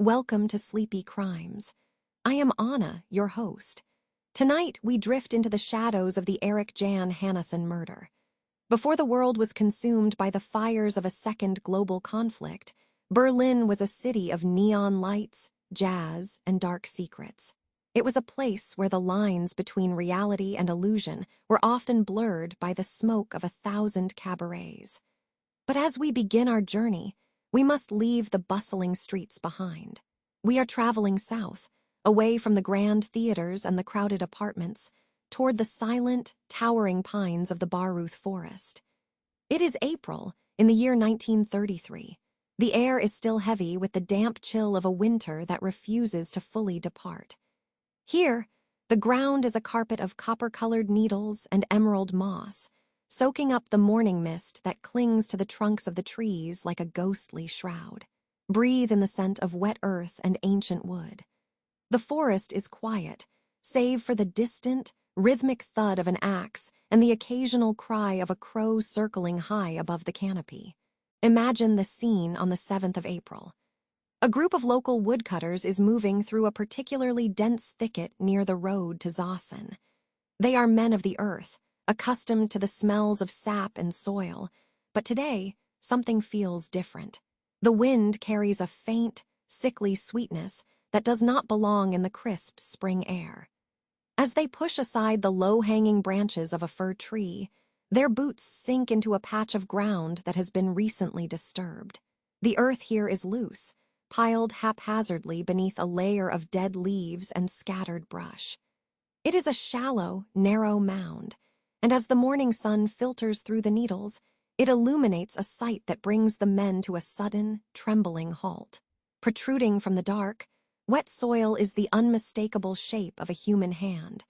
Welcome to Sleepy Crimes. I am Anna, your host. Tonight, we drift into the shadows of the Erik Jan Hanussen murder. Before the world was consumed by the fires of a second global conflict, Berlin was a city of neon lights, jazz, and dark secrets. It was a place where the lines between reality and illusion were often blurred by the smoke of 1,000 cabarets. But as we begin our journey, we must leave the bustling streets behind. We are traveling south, away from the grand theaters and the crowded apartments, toward the silent, towering pines of the Baruth forest. It is April, in the year 1933. The air is still heavy with the damp chill of a winter that refuses to fully depart. Here, the ground is a carpet of copper-colored needles and emerald moss, soaking up the morning mist that clings to the trunks of the trees like a ghostly shroud. Breathe in the scent of wet earth and ancient wood. The forest is quiet, save for the distant, rhythmic thud of an axe and the occasional cry of a crow circling high above the canopy. Imagine the scene on the 7th of April. A group of local woodcutters is moving through a particularly dense thicket near the road to Zossen. They are men of the earth, accustomed to the smells of sap and soil, but today, something feels different. The wind carries a faint, sickly sweetness that does not belong in the crisp spring air. As they push aside the low-hanging branches of a fir tree, their boots sink into a patch of ground that has been recently disturbed. The earth here is loose, piled haphazardly beneath a layer of dead leaves and scattered brush. It is a shallow, narrow mound, and as the morning sun filters through the needles, it illuminates a sight that brings the men to a sudden, trembling halt. Protruding from the dark, wet soil is the unmistakable shape of a human hand,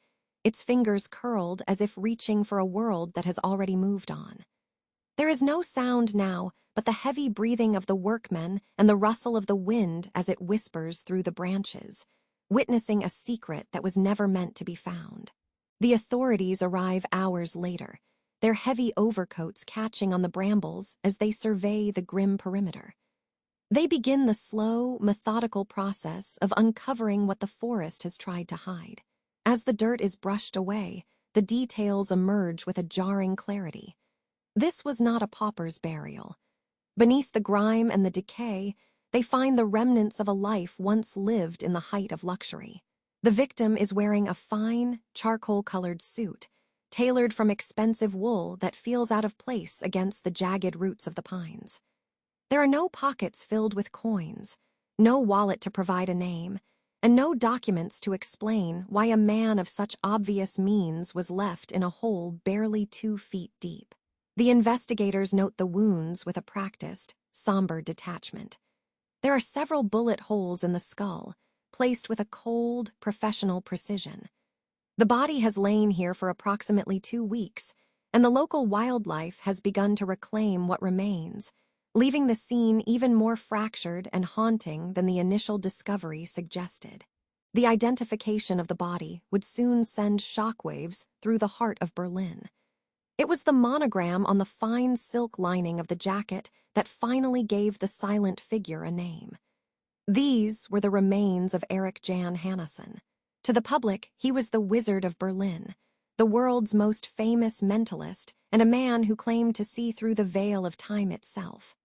its fingers curled as if reaching for a world that has already moved on. There is no sound now but the heavy breathing of the workmen and the rustle of the wind as it whispers through the branches, witnessing a secret that was never meant to be found. The authorities arrive hours later, their heavy overcoats catching on the brambles as they survey the grim perimeter. They begin the slow, methodical process of uncovering what the forest has tried to hide. As the dirt is brushed away, the details emerge with a jarring clarity. This was not a pauper's burial. Beneath the grime and the decay, they find the remnants of a life once lived in the height of luxury. The victim is wearing a fine, charcoal-colored suit, tailored from expensive wool that feels out of place against the jagged roots of the pines. There are no pockets filled with coins, no wallet to provide a name, and no documents to explain why a man of such obvious means was left in a hole barely 2 feet deep. The investigators note the wounds with a practiced, somber detachment. There are several bullet holes in the skull, placed with a cold, professional precision. The body has lain here for approximately 2 weeks, and the local wildlife has begun to reclaim what remains, leaving the scene even more fractured and haunting than the initial discovery suggested. The identification of the body would soon send shockwaves through the heart of Berlin. It was the monogram on the fine silk lining of the jacket that finally gave the silent figure a name. These were the remains of Erik Jan Hanussen. To the public, he was the Wizard of Berlin, the world's most famous mentalist and a man who claimed to see through the veil of time itself.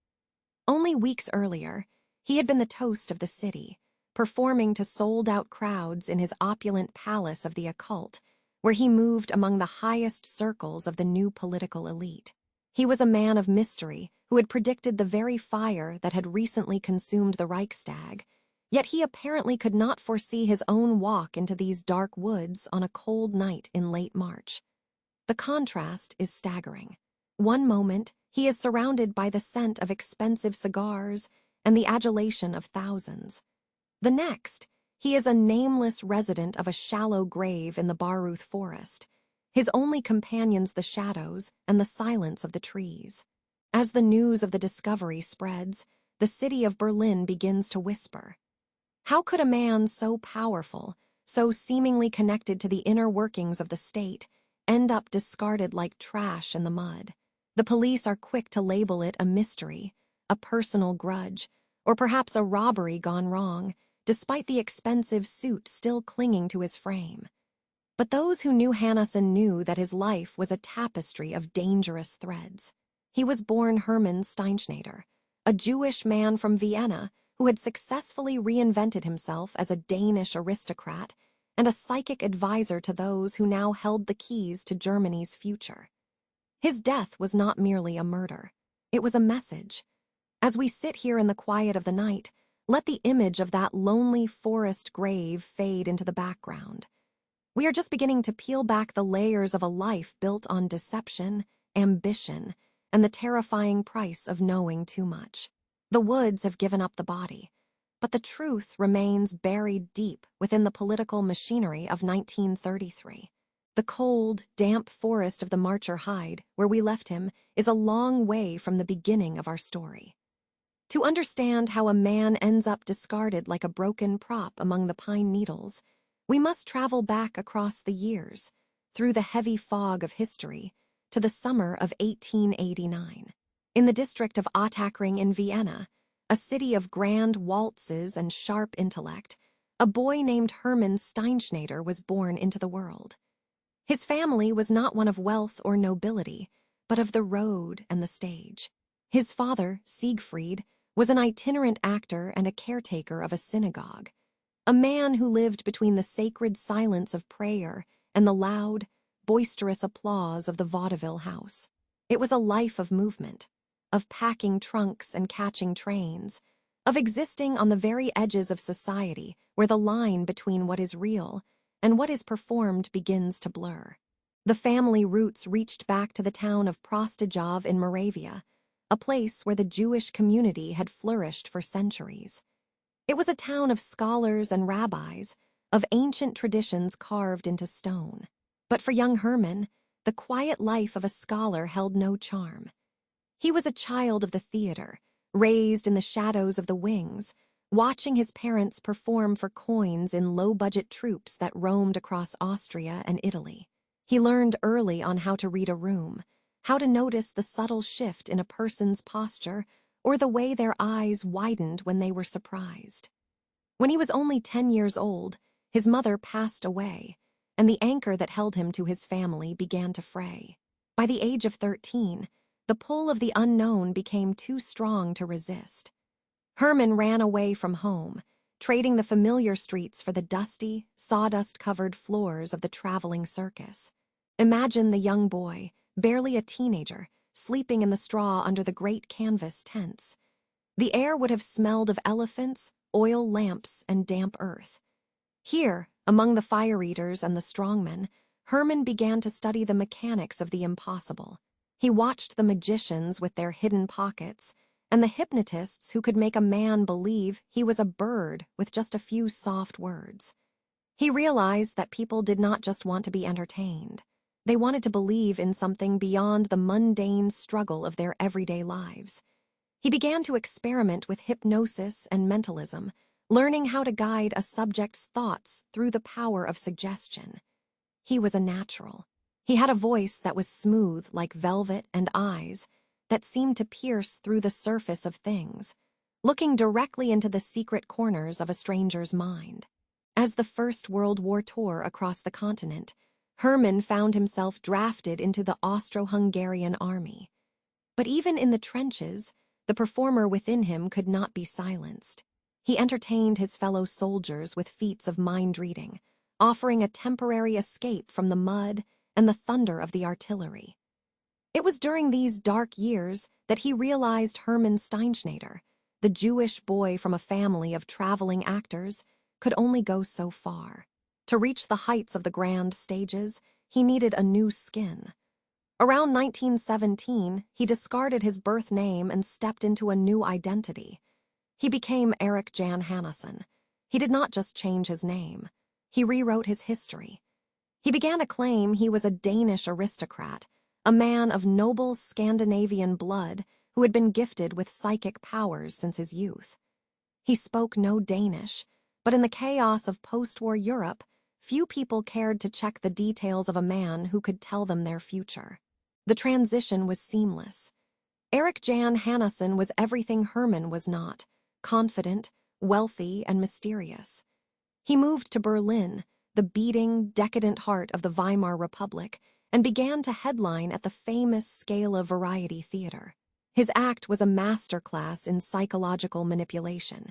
Only weeks earlier, he had been the toast of the city, performing to sold-out crowds in his opulent palace of the occult, where he moved among the highest circles of the new political elite. He was a man of mystery who had predicted the very fire that had recently consumed the Reichstag, yet he apparently could not foresee his own walk into these dark woods on a cold night in late March. The contrast is staggering. One moment, he is surrounded by the scent of expensive cigars and the adulation of thousands. The next, he is a nameless resident of a shallow grave in the Baruth forest, his only companions the shadows and the silence of the trees. As the news of the discovery spreads, the city of Berlin begins to whisper. How could a man so powerful, so seemingly connected to the inner workings of the state, end up discarded like trash in the mud? The police are quick to label it a mystery, a personal grudge, or perhaps a robbery gone wrong, despite the expensive suit still clinging to his frame. But those who knew Hanussen knew that his life was a tapestry of dangerous threads. He was born Hermann Steinschneider, a Jewish man from Vienna who had successfully reinvented himself as a Danish aristocrat and a psychic advisor to those who now held the keys to Germany's future. His death was not merely a murder. It was a message. As we sit here in the quiet of the night, let the image of that lonely forest grave fade into the background. We are just beginning to peel back the layers of a life built on deception, ambition, and the terrifying price of knowing too much. The woods have given up the body, but the truth remains buried deep within the political machinery of 1933. The cold, damp forest of the Marcher Heide, where we left him, is a long way from the beginning of our story. To understand how a man ends up discarded like a broken prop among the pine needles, we must travel back across the years, through the heavy fog of history, to the summer of 1889. In the district of Ottakring in Vienna, a city of grand waltzes and sharp intellect, a boy named Hermann Steinschneider was born into the world. His family was not one of wealth or nobility, but of the road and the stage. His father, Siegfried, was an itinerant actor and a caretaker of a synagogue, a man who lived between the sacred silence of prayer and the loud, boisterous applause of the vaudeville house. It was a life of movement, of packing trunks and catching trains, of existing on the very edges of society where the line between what is real and what is performed begins to blur. The family roots reached back to the town of Prostijov in Moravia, a place where the Jewish community had flourished for centuries. It was a town of scholars and rabbis, of ancient traditions carved into stone. But for young Hermann, the quiet life of a scholar held no charm. He was a child of the theater, raised in the shadows of the wings, watching his parents perform for coins in low-budget troupes that roamed across Austria and Italy. He learned early on how to read a room, how to notice the subtle shift in a person's posture or the way their eyes widened when they were surprised. When he was only 10 years old, his mother passed away, and the anchor that held him to his family began to fray. By the age of 13, the pull of the unknown became too strong to resist. Hermann ran away from home, trading the familiar streets for the dusty, sawdust-covered floors of the traveling circus. Imagine the young boy, barely a teenager, sleeping in the straw under the great canvas tents. The air would have smelled of elephants, oil lamps, and damp earth. Here, among the fire-eaters and the strongmen, Hermann began to study the mechanics of the impossible. He watched the magicians with their hidden pockets, and the hypnotists who could make a man believe he was a bird with just a few soft words. He realized that people did not just want to be entertained. They wanted to believe in something beyond the mundane struggle of their everyday lives. He began to experiment with hypnosis and mentalism, learning how to guide a subject's thoughts through the power of suggestion. He was a natural. He had a voice that was smooth like velvet and eyes that seemed to pierce through the surface of things, looking directly into the secret corners of a stranger's mind. As the First World War tore across the continent, Hermann found himself drafted into the Austro-Hungarian army. But even in the trenches, the performer within him could not be silenced. He entertained his fellow soldiers with feats of mind-reading, offering a temporary escape from the mud and the thunder of the artillery. It was during these dark years that he realized Hermann Steinschneider, the Jewish boy from a family of traveling actors, could only go so far. To reach the heights of the grand stages, he needed a new skin. Around 1917, he discarded his birth name and stepped into a new identity. He became Erik Jan Hanussen. He did not just change his name. He rewrote his history. He began to claim he was a Danish aristocrat, a man of noble Scandinavian blood who had been gifted with psychic powers since his youth. He spoke no Danish, but in the chaos of post-war Europe, few people cared to check the details of a man who could tell them their future. The transition was seamless. Erik Jan Hanussen was everything Hermann was not: confident, wealthy, and mysterious. He moved to Berlin, the beating, decadent heart of the Weimar Republic, and began to headline at the famous Scala Variety Theater. His act was a masterclass in psychological manipulation.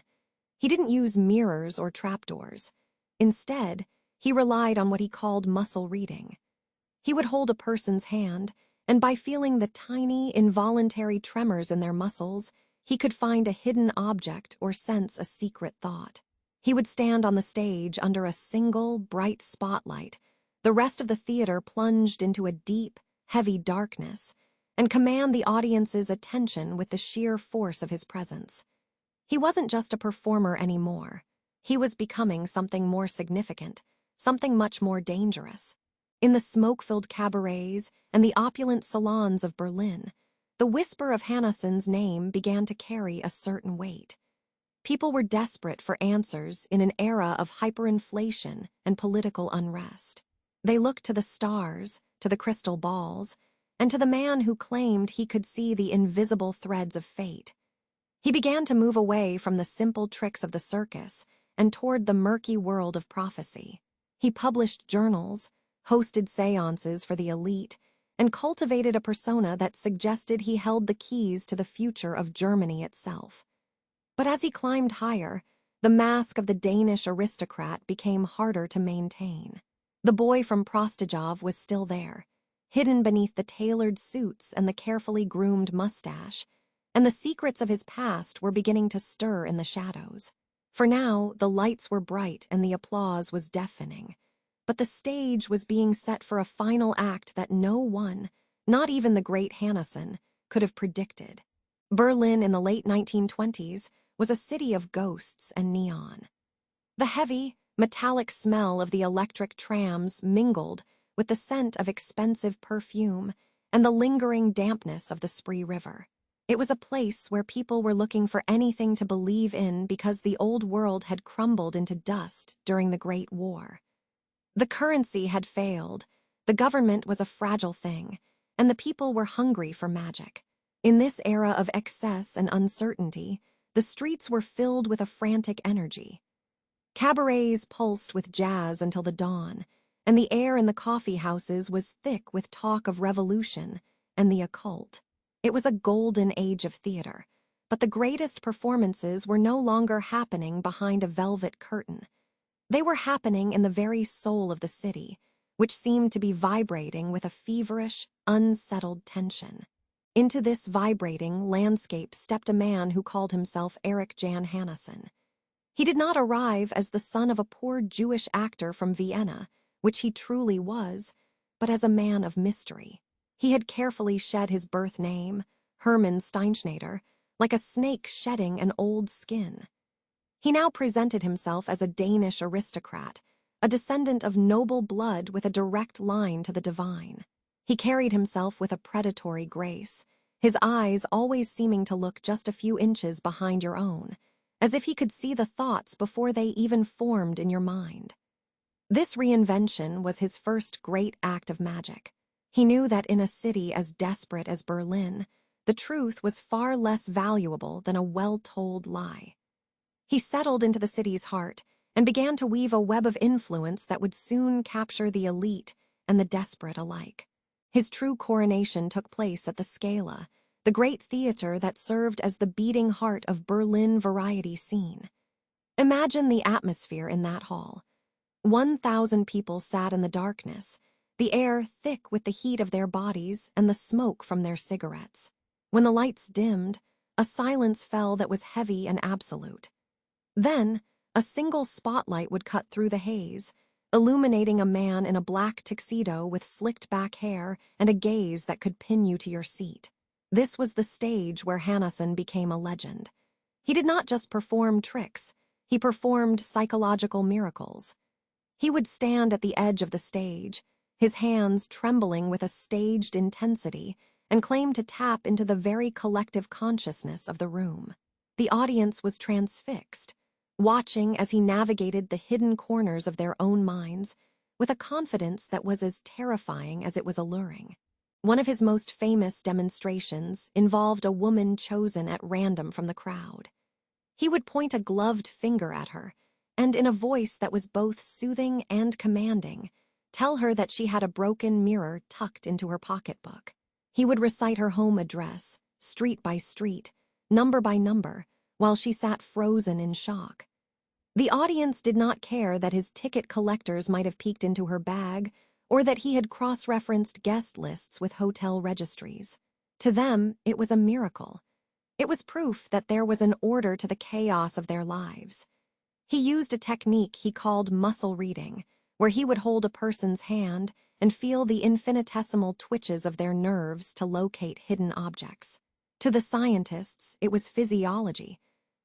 He didn't use mirrors or trapdoors. Instead, he relied on what he called muscle reading. He would hold a person's hand, and by feeling the tiny, involuntary tremors in their muscles, he could find a hidden object or sense a secret thought. He would stand on the stage under a single, bright spotlight. The rest of the theater plunged into a deep, heavy darkness, and command the audience's attention with the sheer force of his presence. He wasn't just a performer anymore. He was becoming something more significant, something much more dangerous. In the smoke-filled cabarets and the opulent salons of Berlin, the whisper of Hanussen's name began to carry a certain weight. People were desperate for answers in an era of hyperinflation and political unrest. They looked to the stars, to the crystal balls, and to the man who claimed he could see the invisible threads of fate. He began to move away from the simple tricks of the circus and toward the murky world of prophecy. He published journals, hosted seances for the elite, and cultivated a persona that suggested he held the keys to the future of Germany itself. But as he climbed higher, the mask of the Danish aristocrat became harder to maintain. The boy from Prostojov was still there, hidden beneath the tailored suits and the carefully groomed mustache, and the secrets of his past were beginning to stir in the shadows. For now, the lights were bright and the applause was deafening. But the stage was being set for a final act that no one, not even the great Hanussen, could have predicted. Berlin in the late 1920s was a city of ghosts and neon. The heavy, metallic smell of the electric trams mingled with the scent of expensive perfume and the lingering dampness of the Spree River. It was a place where people were looking for anything to believe in because the old world had crumbled into dust during the Great War. The currency had failed, the government was a fragile thing, and the people were hungry for magic. In this era of excess and uncertainty, the streets were filled with a frantic energy. Cabarets pulsed with jazz until the dawn, and the air in the coffee houses was thick with talk of revolution and the occult. It was a golden age of theater, but the greatest performances were no longer happening behind a velvet curtain. They were happening in the very soul of the city, which seemed to be vibrating with a feverish, unsettled tension. Into this vibrating landscape stepped a man who called himself Erik Jan Hanussen. He did not arrive as the son of a poor Jewish actor from Vienna, which he truly was, but as a man of mystery. He had carefully shed his birth name, Hermann Steinschneider, like a snake shedding an old skin. He now presented himself as a Danish aristocrat, a descendant of noble blood with a direct line to the divine. He carried himself with a predatory grace, his eyes always seeming to look just a few inches behind your own, as if he could see the thoughts before they even formed in your mind. This reinvention was his first great act of magic. He knew that in a city as desperate as Berlin, the truth was far less valuable than a well-told lie. He settled into the city's heart and began to weave a web of influence that would soon capture the elite and the desperate alike. His true coronation took place at the Scala, the great theater that served as the beating heart of Berlin variety scene. Imagine the atmosphere in that hall. 1,000 people sat in the darkness, the air thick with the heat of their bodies and the smoke from their cigarettes. When the lights dimmed, a silence fell that was heavy and absolute. Then, a single spotlight would cut through the haze, illuminating a man in a black tuxedo with slicked-back hair and a gaze that could pin you to your seat. This was the stage where Hanussen became a legend. He did not just perform tricks, he performed psychological miracles. He would stand at the edge of the stage, his hands trembling with a staged intensity, and claim to tap into the very collective consciousness of the room. The audience was transfixed, watching as he navigated the hidden corners of their own minds with a confidence that was as terrifying as it was alluring. One of his most famous demonstrations involved a woman chosen at random from the crowd. He would point a gloved finger at her, and in a voice that was both soothing and commanding, tell her that she had a broken mirror tucked into her pocketbook. He would recite her home address, street by street, number by number, while she sat frozen in shock. The audience did not care that his ticket collectors might have peeked into her bag, or that he had cross-referenced guest lists with hotel registries. To them, it was a miracle. It was proof that there was an order to the chaos of their lives. He used a technique he called muscle reading, where he would hold a person's hand and feel the infinitesimal twitches of their nerves to locate hidden objects. To the scientists, it was physiology,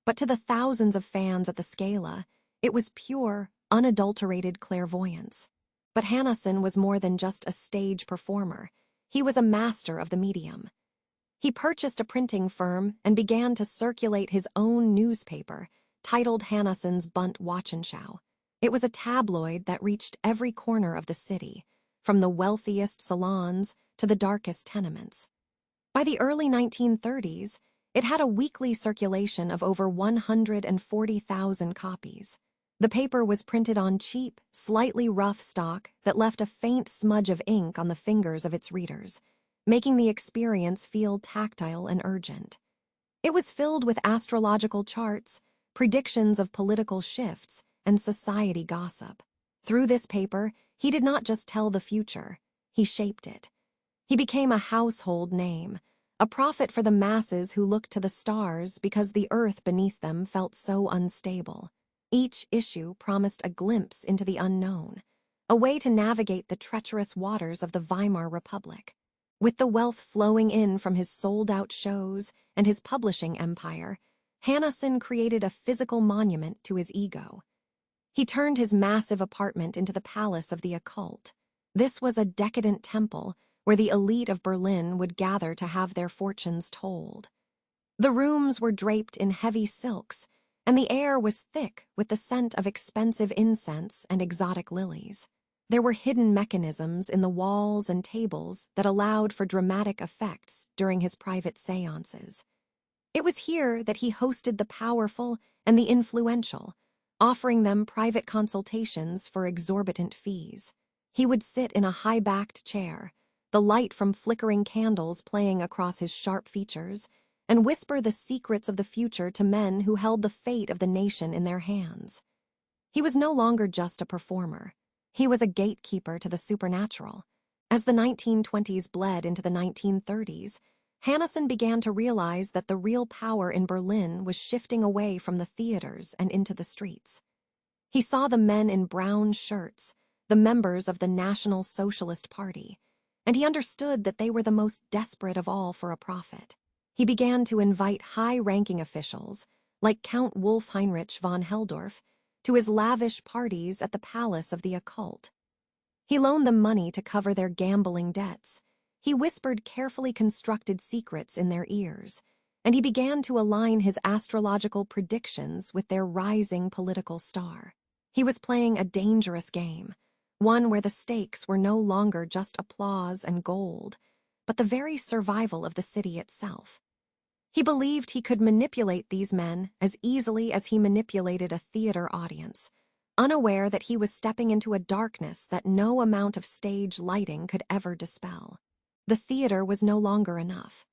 but to the thousands of fans at the Scala, it was pure, unadulterated clairvoyance. But Hanussen was more than just a stage performer. He was a master of the medium. He purchased a printing firm and began to circulate his own newspaper, titled Hanussen's Bunt Wochenschau. It was a tabloid that reached every corner of the city, from the wealthiest salons to the darkest tenements. By the early 1930s, it had a weekly circulation of over 140,000 copies. The paper was printed on cheap, slightly rough stock that left a faint smudge of ink on the fingers of its readers, making the experience feel tactile and urgent. It was filled with astrological charts, predictions of political shifts, and society gossip. Through this paper, he did not just tell the future, he shaped it. He became a household name, a prophet for the masses who looked to the stars because the earth beneath them felt so unstable. Each issue promised a glimpse into the unknown, a way to navigate the treacherous waters of the Weimar Republic. With the wealth flowing in from his sold-out shows and his publishing empire, Hanussen created a physical monument to his ego. He turned his massive apartment into the palace of the occult. This was a decadent temple where the elite of Berlin would gather to have their fortunes told. The rooms were draped in heavy silks, and the air was thick with the scent of expensive incense and exotic lilies. There were hidden mechanisms in the walls and tables that allowed for dramatic effects during his private seances. It was here that he hosted the powerful and the influential, offering them private consultations for exorbitant fees. He would sit in a high-backed chair, the light from flickering candles playing across his sharp features, and whisper the secrets of the future to men who held the fate of the nation in their hands. He was no longer just a performer. He was a gatekeeper to the supernatural. As the 1920s bled into the 1930s, Hanussen began to realize that the real power in Berlin was shifting away from the theaters and into the streets. He saw the men in brown shirts, the members of the National Socialist Party, and he understood that they were the most desperate of all for a profit. He began to invite high-ranking officials, like Count Wolf-Heinrich von Helldorf, to his lavish parties at the Palace of the Occult. He loaned them money to cover their gambling debts. He whispered carefully constructed secrets in their ears, and he began to align his astrological predictions with their rising political star. He was playing a dangerous game, one where the stakes were no longer just applause and gold, but the very survival of the city itself. He believed he could manipulate these men as easily as he manipulated a theater audience, unaware that he was stepping into a darkness that no amount of stage lighting could ever dispel. The theater was no longer enough.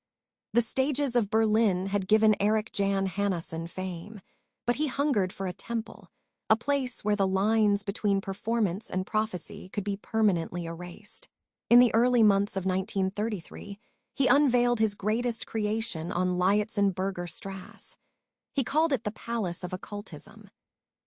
The stages of Berlin had given Erik Jan Hanussen fame, but he hungered for a temple, a place where the lines between performance and prophecy could be permanently erased. In the early months of 1933, he unveiled his greatest creation on Lietzenberger Strasse. He called it the Palace of Occultism.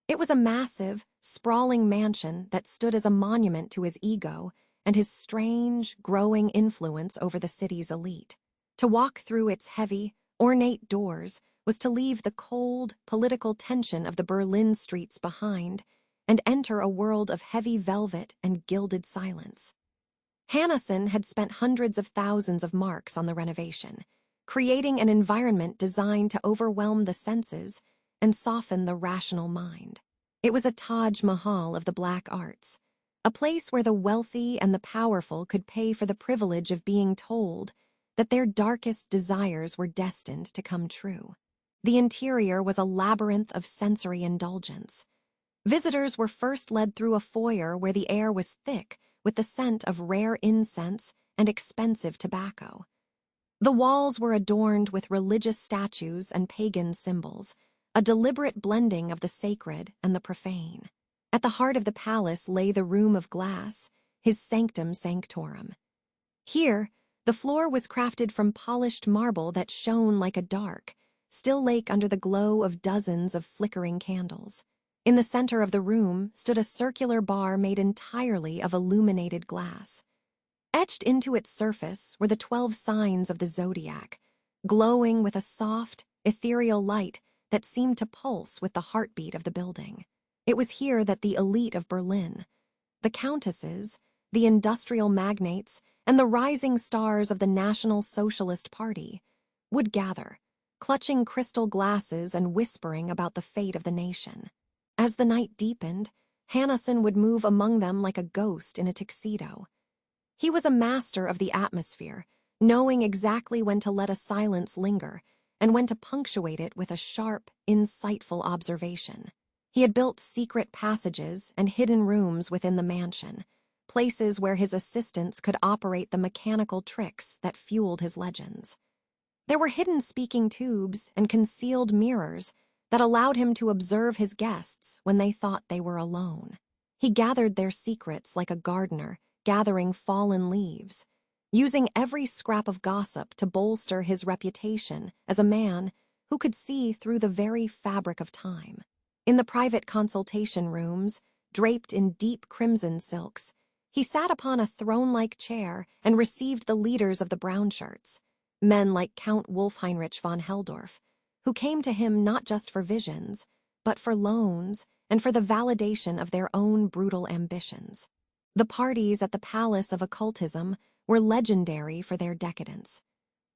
It was a massive, sprawling mansion that stood as a monument to his ego and his strange, growing influence over the city's elite. To walk through its heavy, ornate doors was to leave the cold, political tension of the Berlin streets behind and enter a world of heavy velvet and gilded silence. Hanussen had spent hundreds of thousands of marks on the renovation, creating an environment designed to overwhelm the senses and soften the rational mind. It was a Taj Mahal of the black arts, a place where the wealthy and the powerful could pay for the privilege of being told that their darkest desires were destined to come true. The interior was a labyrinth of sensory indulgence. Visitors were first led through a foyer where the air was thick with the scent of rare incense and expensive tobacco. The walls were adorned with religious statues and pagan symbols, a deliberate blending of the sacred and the profane. At the heart of the palace lay the room of glass, his sanctum sanctorum. Here, the floor was crafted from polished marble that shone like a dark, still lake under the glow of dozens of flickering candles. In the center of the room stood a circular bar made entirely of illuminated glass. Etched into its surface were the 12 signs of the zodiac, glowing with a soft, ethereal light that seemed to pulse with the heartbeat of the building. It was here that the elite of Berlin, the countesses, the industrial magnates, and the rising stars of the National Socialist Party, would gather, clutching crystal glasses and whispering about the fate of the nation. As the night deepened, Hanussen would move among them like a ghost in a tuxedo. He was a master of the atmosphere, knowing exactly when to let a silence linger and when to punctuate it with a sharp, insightful observation. He had built secret passages and hidden rooms within the mansion, places where his assistants could operate the mechanical tricks that fueled his legends. There were hidden speaking tubes and concealed mirrors that allowed him to observe his guests when they thought they were alone. He gathered their secrets like a gardener gathering fallen leaves, using every scrap of gossip to bolster his reputation as a man who could see through the very fabric of time. In the private consultation rooms, draped in deep crimson silks, he sat upon a throne-like chair and received the leaders of the brownshirts, men like Count Wolfheinrich von Helldorf, who came to him not just for visions, but for loans and for the validation of their own brutal ambitions. The parties at the Palace of Occultism were legendary for their decadence.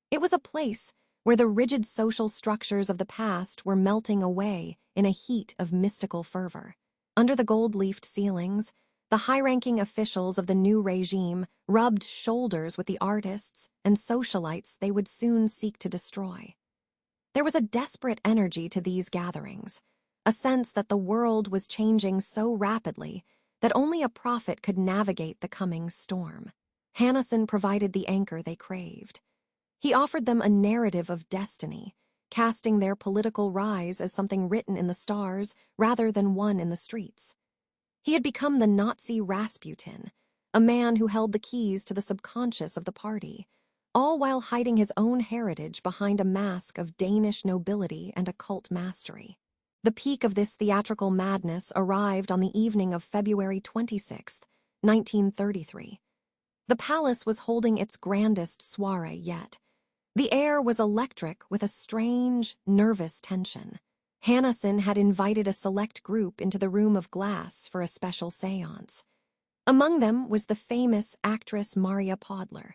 It was a place where the rigid social structures of the past were melting away in a heat of mystical fervor. Under the gold-leafed ceilings, the high-ranking officials of the new regime rubbed shoulders with the artists and socialites they would soon seek to destroy. There was a desperate energy to these gatherings, a sense that the world was changing so rapidly that only a prophet could navigate the coming storm. Hanussen provided the anchor they craved. He offered them a narrative of destiny, casting their political rise as something written in the stars rather than one in the streets. He had become the Nazi Rasputin, a man who held the keys to the subconscious of the party, all while hiding his own heritage behind a mask of Danish nobility and occult mastery. The peak of this theatrical madness arrived on the evening of February 26, 1933. The palace was holding its grandest soiree yet. The air was electric with a strange, nervous tension. Hanussen had invited a select group into the room of glass for a special séance. Among them was the famous actress Maria Podler.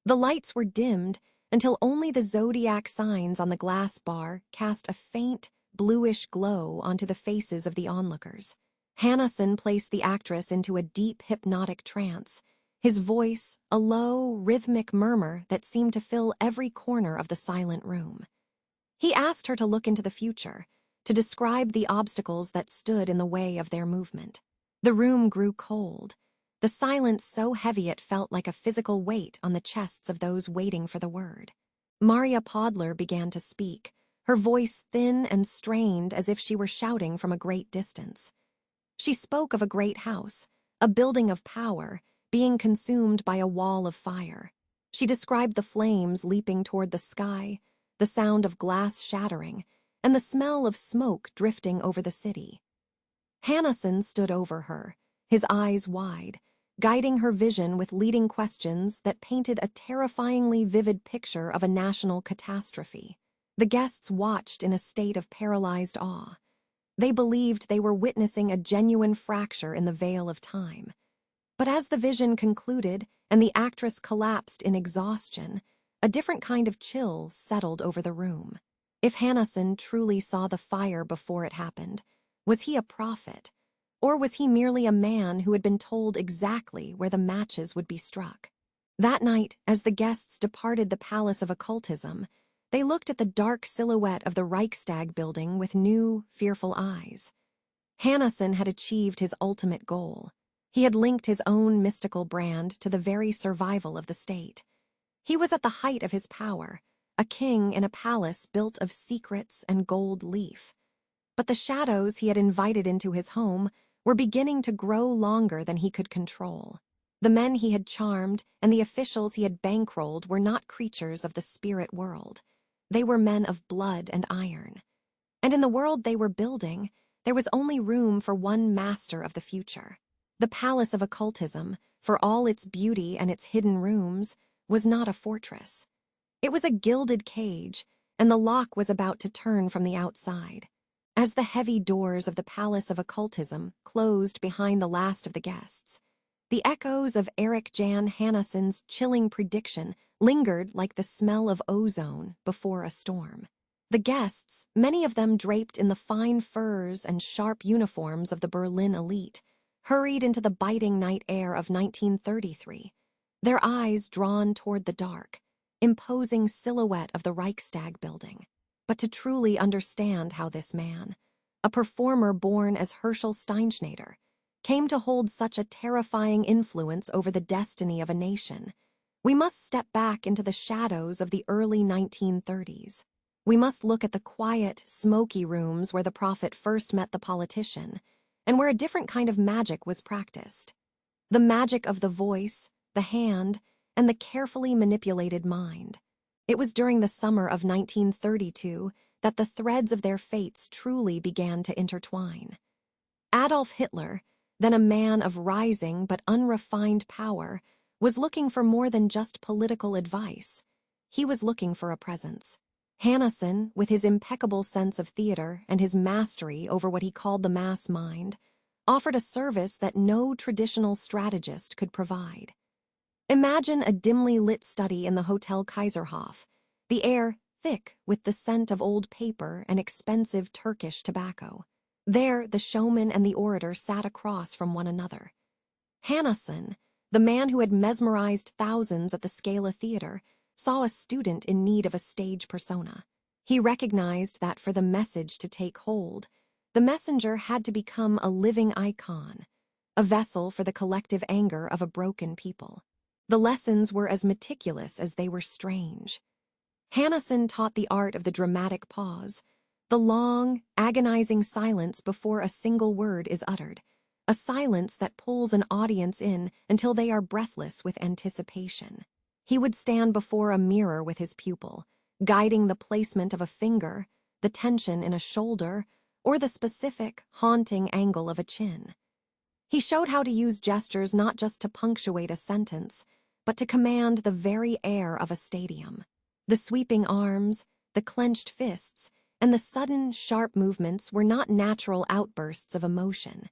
The lights were dimmed until only the zodiac signs on the glass bar cast a faint, bluish glow onto the faces of the onlookers. Hanussen placed the actress into a deep hypnotic trance, his voice a low, rhythmic murmur that seemed to fill every corner of the silent room. He asked her to look into the future, to describe the obstacles that stood in the way of their movement. The room grew cold, the silence so heavy it felt like a physical weight on the chests of those waiting for the word. Maria Podler began to speak, her voice thin and strained as if she were shouting from a great distance. She spoke of a great house, a building of power, being consumed by a wall of fire. She described the flames leaping toward the sky, the sound of glass shattering, and the smell of smoke drifting over the city. Hanussen stood over her, his eyes wide, guiding her vision with leading questions that painted a terrifyingly vivid picture of a national catastrophe. The guests watched in a state of paralyzed awe. They believed they were witnessing a genuine fracture in the veil of time. But as the vision concluded and the actress collapsed in exhaustion, a different kind of chill settled over the room. If Hanussen truly saw the fire before it happened, was he a prophet? Or was he merely a man who had been told exactly where the matches would be struck? That night, as the guests departed the Palace of Occultism, They looked at the dark silhouette of the Reichstag building with new, fearful eyes. Hanussen had achieved his ultimate goal. He had linked his own mystical brand to the very survival of the state. He was at the height of his power, a king in a palace built of secrets and gold leaf. But the shadows he had invited into his home were beginning to grow longer than he could control. The men he had charmed and the officials he had bankrolled were not creatures of the spirit world. They were men of blood and iron. And in the world they were building, there was only room for one master of the future. The palace of occultism, for all its beauty and its hidden rooms, was not a fortress. It was a gilded cage, and the lock was about to turn from the outside. As the heavy doors of the palace of occultism closed behind the last of the guests, the echoes of Erik Jan Hanussen's chilling prediction lingered like the smell of ozone before a storm. The guests, many of them draped in the fine furs and sharp uniforms of the Berlin elite, hurried into the biting night air of 1933, their eyes drawn toward the dark, imposing silhouette of the Reichstag building. But to truly understand how this man, a performer born as Herschel Steinschneider, came to hold such a terrifying influence over the destiny of a nation, we must step back into the shadows of the early 1930s. We must look at the quiet, smoky rooms where the prophet first met the politician, and where a different kind of magic was practiced. The magic of the voice, the hand, and the carefully manipulated mind. It was during the summer of 1932 that the threads of their fates truly began to intertwine. Adolf Hitler, then a man of rising but unrefined power, was looking for more than just political advice. He was looking for a presence. Hanussen, with his impeccable sense of theater and his mastery over what he called the mass mind, offered a service that no traditional strategist could provide. Imagine a dimly lit study in the Hotel Kaiserhof, the air thick with the scent of old paper and expensive Turkish tobacco. There, the showman and the orator sat across from one another. Hanussen, the man who had mesmerized thousands at the Scala Theater, saw a student in need of a stage persona. He recognized that for the message to take hold, the messenger had to become a living icon, a vessel for the collective anger of a broken people. The lessons were as meticulous as they were strange. Hanussen taught the art of the dramatic pause, the long, agonizing silence before a single word is uttered, a silence that pulls an audience in until they are breathless with anticipation. He would stand before a mirror with his pupil, guiding the placement of a finger, the tension in a shoulder, or the specific, haunting angle of a chin. He showed how to use gestures not just to punctuate a sentence, but to command the very air of a stadium. The sweeping arms, the clenched fists, and the sudden, sharp movements were not natural outbursts of emotion.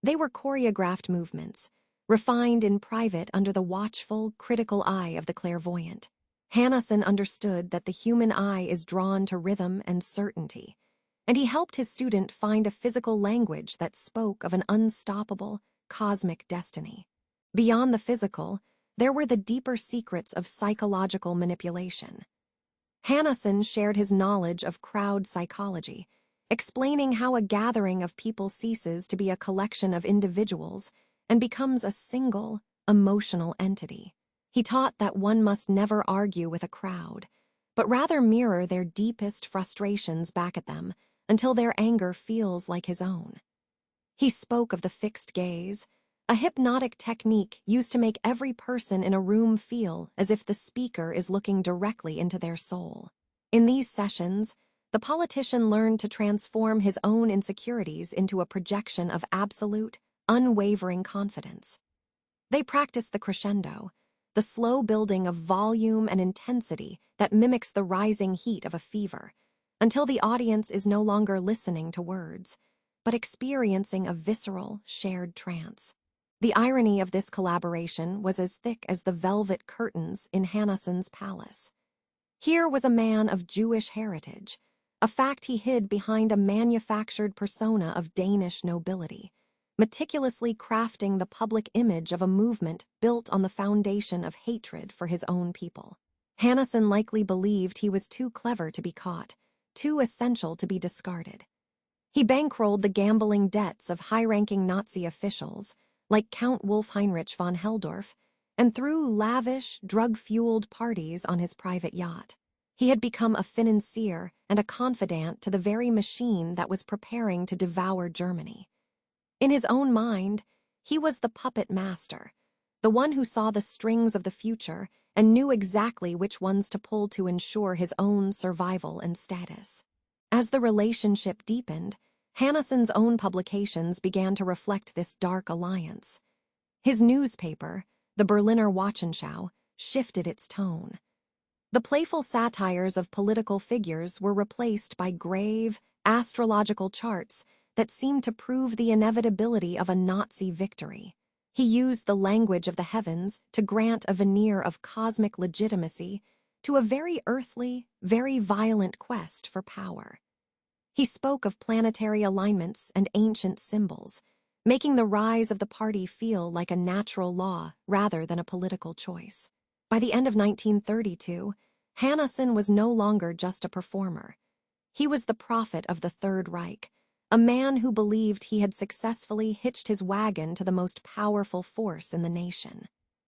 They were choreographed movements, refined in private under the watchful, critical eye of the clairvoyant. Hanussen understood that the human eye is drawn to rhythm and certainty, and he helped his student find a physical language that spoke of an unstoppable, cosmic destiny. Beyond the physical, there were the deeper secrets of psychological manipulation. Hanussen shared his knowledge of crowd psychology, explaining how a gathering of people ceases to be a collection of individuals and becomes a single, emotional entity. He taught that one must never argue with a crowd, but rather mirror their deepest frustrations back at them until their anger feels like his own. He spoke of the fixed gaze, a hypnotic technique used to make every person in a room feel as if the speaker is looking directly into their soul. In these sessions, the politician learned to transform his own insecurities into a projection of absolute, unwavering confidence. They practiced the crescendo, the slow building of volume and intensity that mimics the rising heat of a fever, until the audience is no longer listening to words, but experiencing a visceral, shared trance. The irony of this collaboration was as thick as the velvet curtains in Hanussen's palace. Here was a man of Jewish heritage, a fact he hid behind a manufactured persona of Danish nobility, meticulously crafting the public image of a movement built on the foundation of hatred for his own people. Hanussen likely believed he was too clever to be caught, too essential to be discarded. He bankrolled the gambling debts of high-ranking Nazi officials, like Count Wolf-Heinrich von Helldorf, and threw lavish, drug-fueled parties on his private yacht. He had become a financier and a confidant to the very machine that was preparing to devour Germany. In his own mind, he was the puppet master, the one who saw the strings of the future and knew exactly which ones to pull to ensure his own survival and status. As the relationship deepened, Hanussen's own publications began to reflect this dark alliance. His newspaper, the Berliner Wochenschau, shifted its tone. The playful satires of political figures were replaced by grave, astrological charts that seemed to prove the inevitability of a Nazi victory. He used the language of the heavens to grant a veneer of cosmic legitimacy to a very earthly, very violent quest for power. He spoke of planetary alignments and ancient symbols, making the rise of the party feel like a natural law rather than a political choice. By the end of 1932, Hanussen was no longer just a performer. He was the prophet of the Third Reich, a man who believed he had successfully hitched his wagon to the most powerful force in the nation.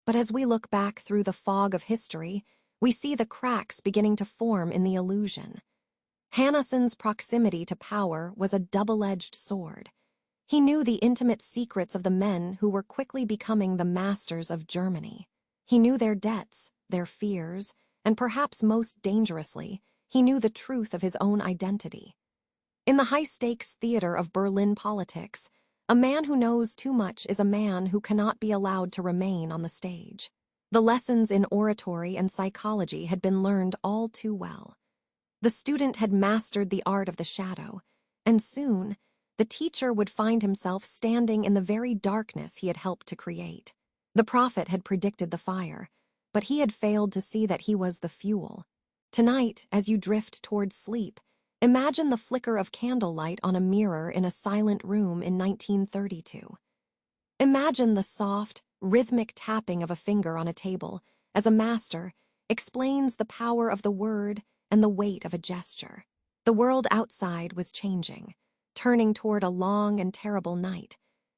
But as we look back through the fog of history, we see the cracks beginning to form in the illusion. Hanussen's proximity to power was a double-edged sword. He knew the intimate secrets of the men who were quickly becoming the masters of Germany. He knew their debts, their fears, and perhaps most dangerously, he knew the truth of his own identity. In the high-stakes theater of Berlin politics, a man who knows too much is a man who cannot be allowed to remain on the stage. The lessons in oratory and psychology had been learned all too well. The student had mastered the art of the shadow, and soon, the teacher would find himself standing in the very darkness he had helped to create. The prophet had predicted the fire, but he had failed to see that he was the fuel. Tonight, as you drift towards sleep, imagine the flicker of candlelight on a mirror in a silent room in 1932. Imagine the soft, rhythmic tapping of a finger on a table as a master explains the power of the word and the weight of a gesture. The world outside was changing, turning toward a long and terrible night,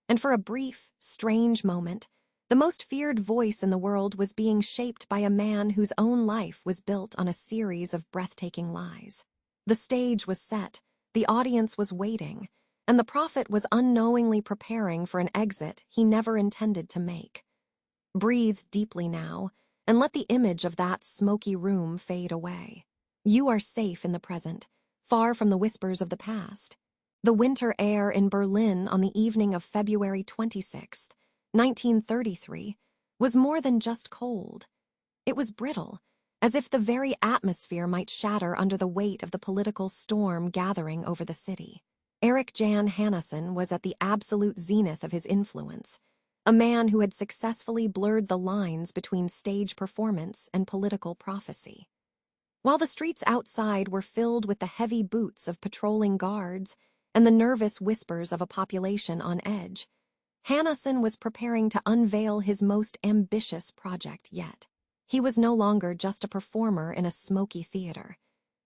and for a brief, strange moment, the most feared voice in the world was being shaped by a man whose own life was built on a series of breathtaking lies. The stage was set, the audience was waiting, and the prophet was unknowingly preparing for an exit he never intended to make. Breathe deeply now, and let the image of that smoky room fade away. You are safe in the present, far from the whispers of the past. The winter air in Berlin on the evening of February 26, 1933, was more than just cold. It was brittle, as if the very atmosphere might shatter under the weight of the political storm gathering over the city. Erik Jan Hanussen was at the absolute zenith of his influence, a man who had successfully blurred the lines between stage performance and political prophecy. While the streets outside were filled with the heavy boots of patrolling guards and the nervous whispers of a population on edge, Hanussen was preparing to unveil his most ambitious project yet. He was no longer just a performer in a smoky theater.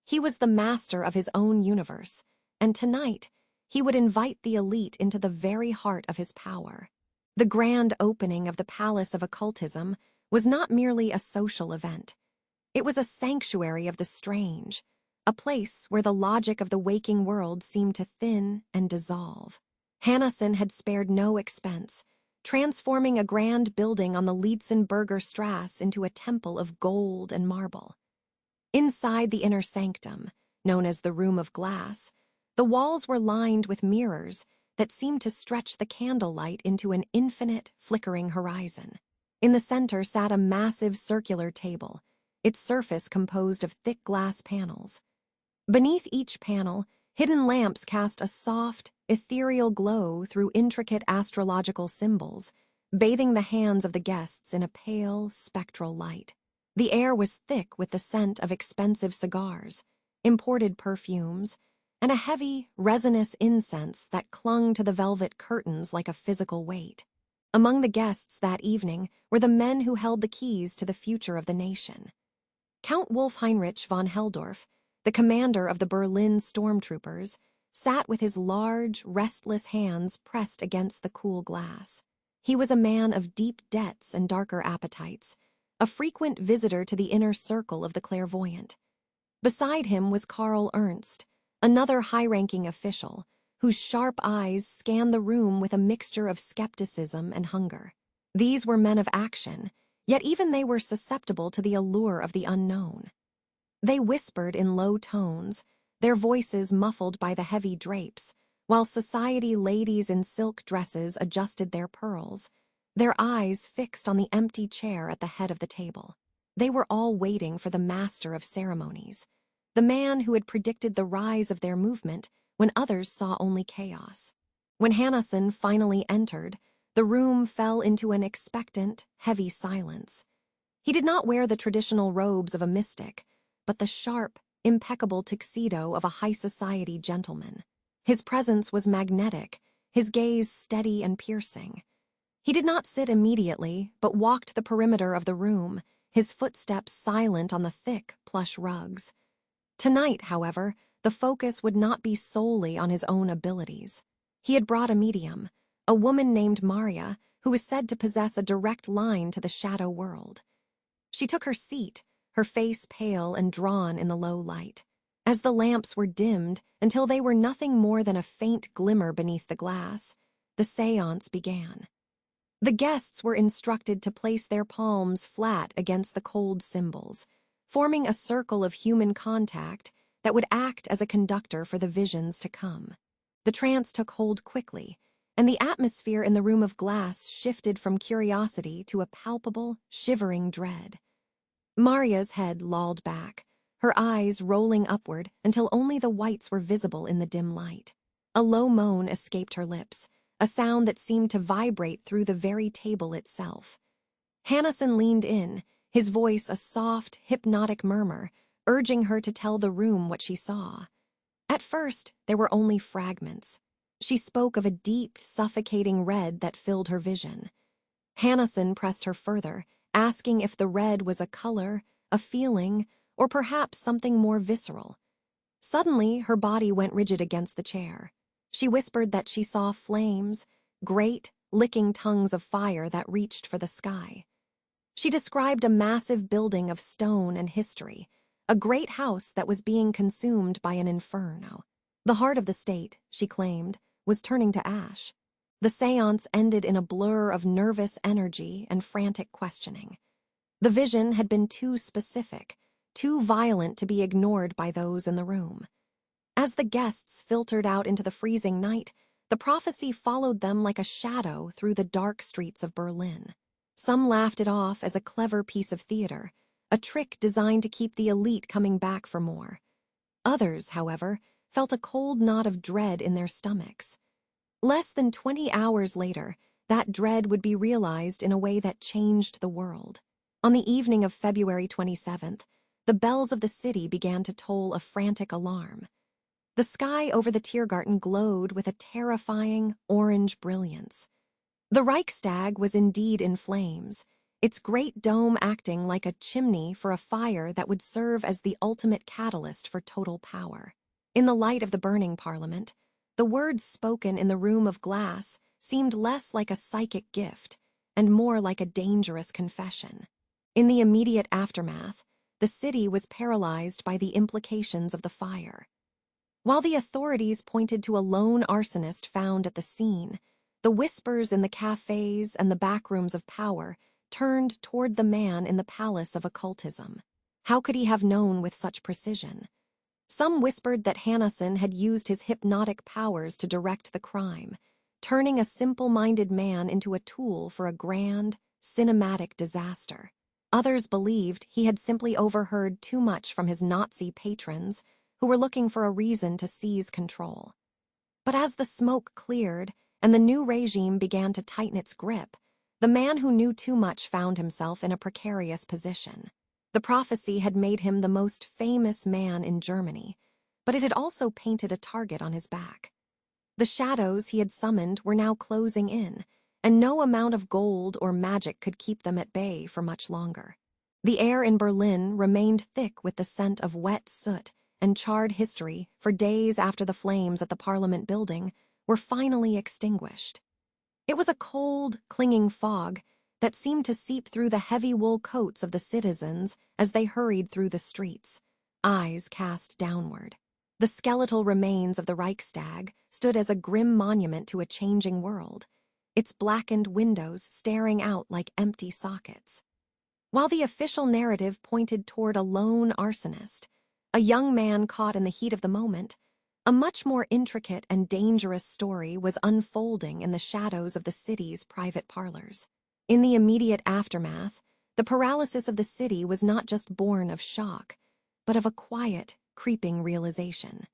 He was the master of his own universe, and tonight he would invite the elite into the very heart of his power. The grand opening of the Palace of Occultism was not merely a social event. It was a sanctuary of the strange, a place where the logic of the waking world seemed to thin and dissolve. Hanussen had spared no expense, transforming a grand building on the Lietzenberger Strasse into a temple of gold and marble. Inside the inner sanctum, known as the Room of Glass, the walls were lined with mirrors that seemed to stretch the candlelight into an infinite, flickering horizon. In the center sat a massive circular table, its surface composed of thick glass panels. Beneath each panel, hidden lamps cast a soft, ethereal glow through intricate astrological symbols, bathing the hands of the guests in a pale, spectral light. The air was thick with the scent of expensive cigars, imported perfumes, and a heavy, resinous incense that clung to the velvet curtains like a physical weight. Among the guests that evening were the men who held the keys to the future of the nation. Count Wolf Heinrich von Helldorf, the commander of the Berlin stormtroopers, sat with his large, restless hands pressed against the cool glass. He was a man of deep debts and darker appetites, a frequent visitor to the inner circle of the clairvoyant. Beside him was Karl Ernst, another high-ranking official, whose sharp eyes scanned the room with a mixture of skepticism and hunger. These were men of action, yet even they were susceptible to the allure of the unknown. They whispered in low tones, their voices muffled by the heavy drapes, while society ladies in silk dresses adjusted their pearls, their eyes fixed on the empty chair at the head of the table. They were all waiting for the master of ceremonies, the man who had predicted the rise of their movement when others saw only chaos. When Hanussen finally entered, the room fell into an expectant, heavy silence. He did not wear the traditional robes of a mystic, but the sharp, impeccable tuxedo of a high society gentleman. His presence was magnetic, his gaze steady and piercing. He did not sit immediately, but walked the perimeter of the room, his footsteps silent on the thick, plush rugs. Tonight, however, the focus would not be solely on his own abilities. He had brought a medium, a woman named Maria, who was said to possess a direct line to the shadow world. She took her seat, her face pale and drawn in the low light. As the lamps were dimmed until they were nothing more than a faint glimmer beneath the glass, the séance began. The guests were instructed to place their palms flat against the cold symbols, forming a circle of human contact that would act as a conductor for the visions to come. The trance took hold quickly, and the atmosphere in the room of glass shifted from curiosity to a palpable, shivering dread. Maria's head lolled back, her eyes rolling upward until only the whites were visible in the dim light. A low moan escaped her lips, a sound that seemed to vibrate through the very table itself. Hanussen leaned in, his voice a soft, hypnotic murmur, urging her to tell the room what she saw. At first, there were only fragments. She spoke of a deep, suffocating red that filled her vision. Hanussen pressed her further, asking if the red was a color, a feeling, or perhaps something more visceral. Suddenly, her body went rigid against the chair. She whispered that she saw flames, great, licking tongues of fire that reached for the sky. She described a massive building of stone and history, a great house that was being consumed by an inferno. The heart of the state, she claimed, was turning to ash. The séance ended in a blur of nervous energy and frantic questioning. The vision had been too specific, too violent to be ignored by those in the room. As the guests filtered out into the freezing night, the prophecy followed them like a shadow through the dark streets of Berlin. Some laughed it off as a clever piece of theater, a trick designed to keep the elite coming back for more. Others, however, felt a cold knot of dread in their stomachs. Less than 20 hours later, that dread would be realized in a way that changed the world. On the evening of February 27th, the bells of the city began to toll a frantic alarm. The sky over the Tiergarten glowed with a terrifying orange brilliance. The Reichstag was indeed in flames, its great dome acting like a chimney for a fire that would serve as the ultimate catalyst for total power. In the light of the burning parliament, the words spoken in the room of glass seemed less like a psychic gift and more like a dangerous confession. In the immediate aftermath, the city was paralyzed by the implications of the fire. While the authorities pointed to a lone arsonist found at the scene, the whispers in the cafes and the backrooms of power turned toward the man in the palace of occultism. How could he have known with such precision? Some whispered that Hanussen had used his hypnotic powers to direct the crime, turning a simple-minded man into a tool for a grand, cinematic disaster. Others believed he had simply overheard too much from his Nazi patrons, who were looking for a reason to seize control. But as the smoke cleared and the new regime began to tighten its grip, the man who knew too much found himself in a precarious position. The prophecy had made him the most famous man in Germany, but it had also painted a target on his back. The shadows he had summoned were now closing in, and no amount of gold or magic could keep them at bay for much longer. The air in Berlin remained thick with the scent of wet soot and charred history for days after the flames at the Parliament building were finally extinguished. It was a cold, clinging fog that seemed to seep through the heavy wool coats of the citizens as they hurried through the streets, eyes cast downward. The skeletal remains of the Reichstag stood as a grim monument to a changing world, its blackened windows staring out like empty sockets. While the official narrative pointed toward a lone arsonist, a young man caught in the heat of the moment, a much more intricate and dangerous story was unfolding in the shadows of the city's private parlors. In the immediate aftermath, the paralysis of the city was not just born of shock, but of a quiet, creeping realization.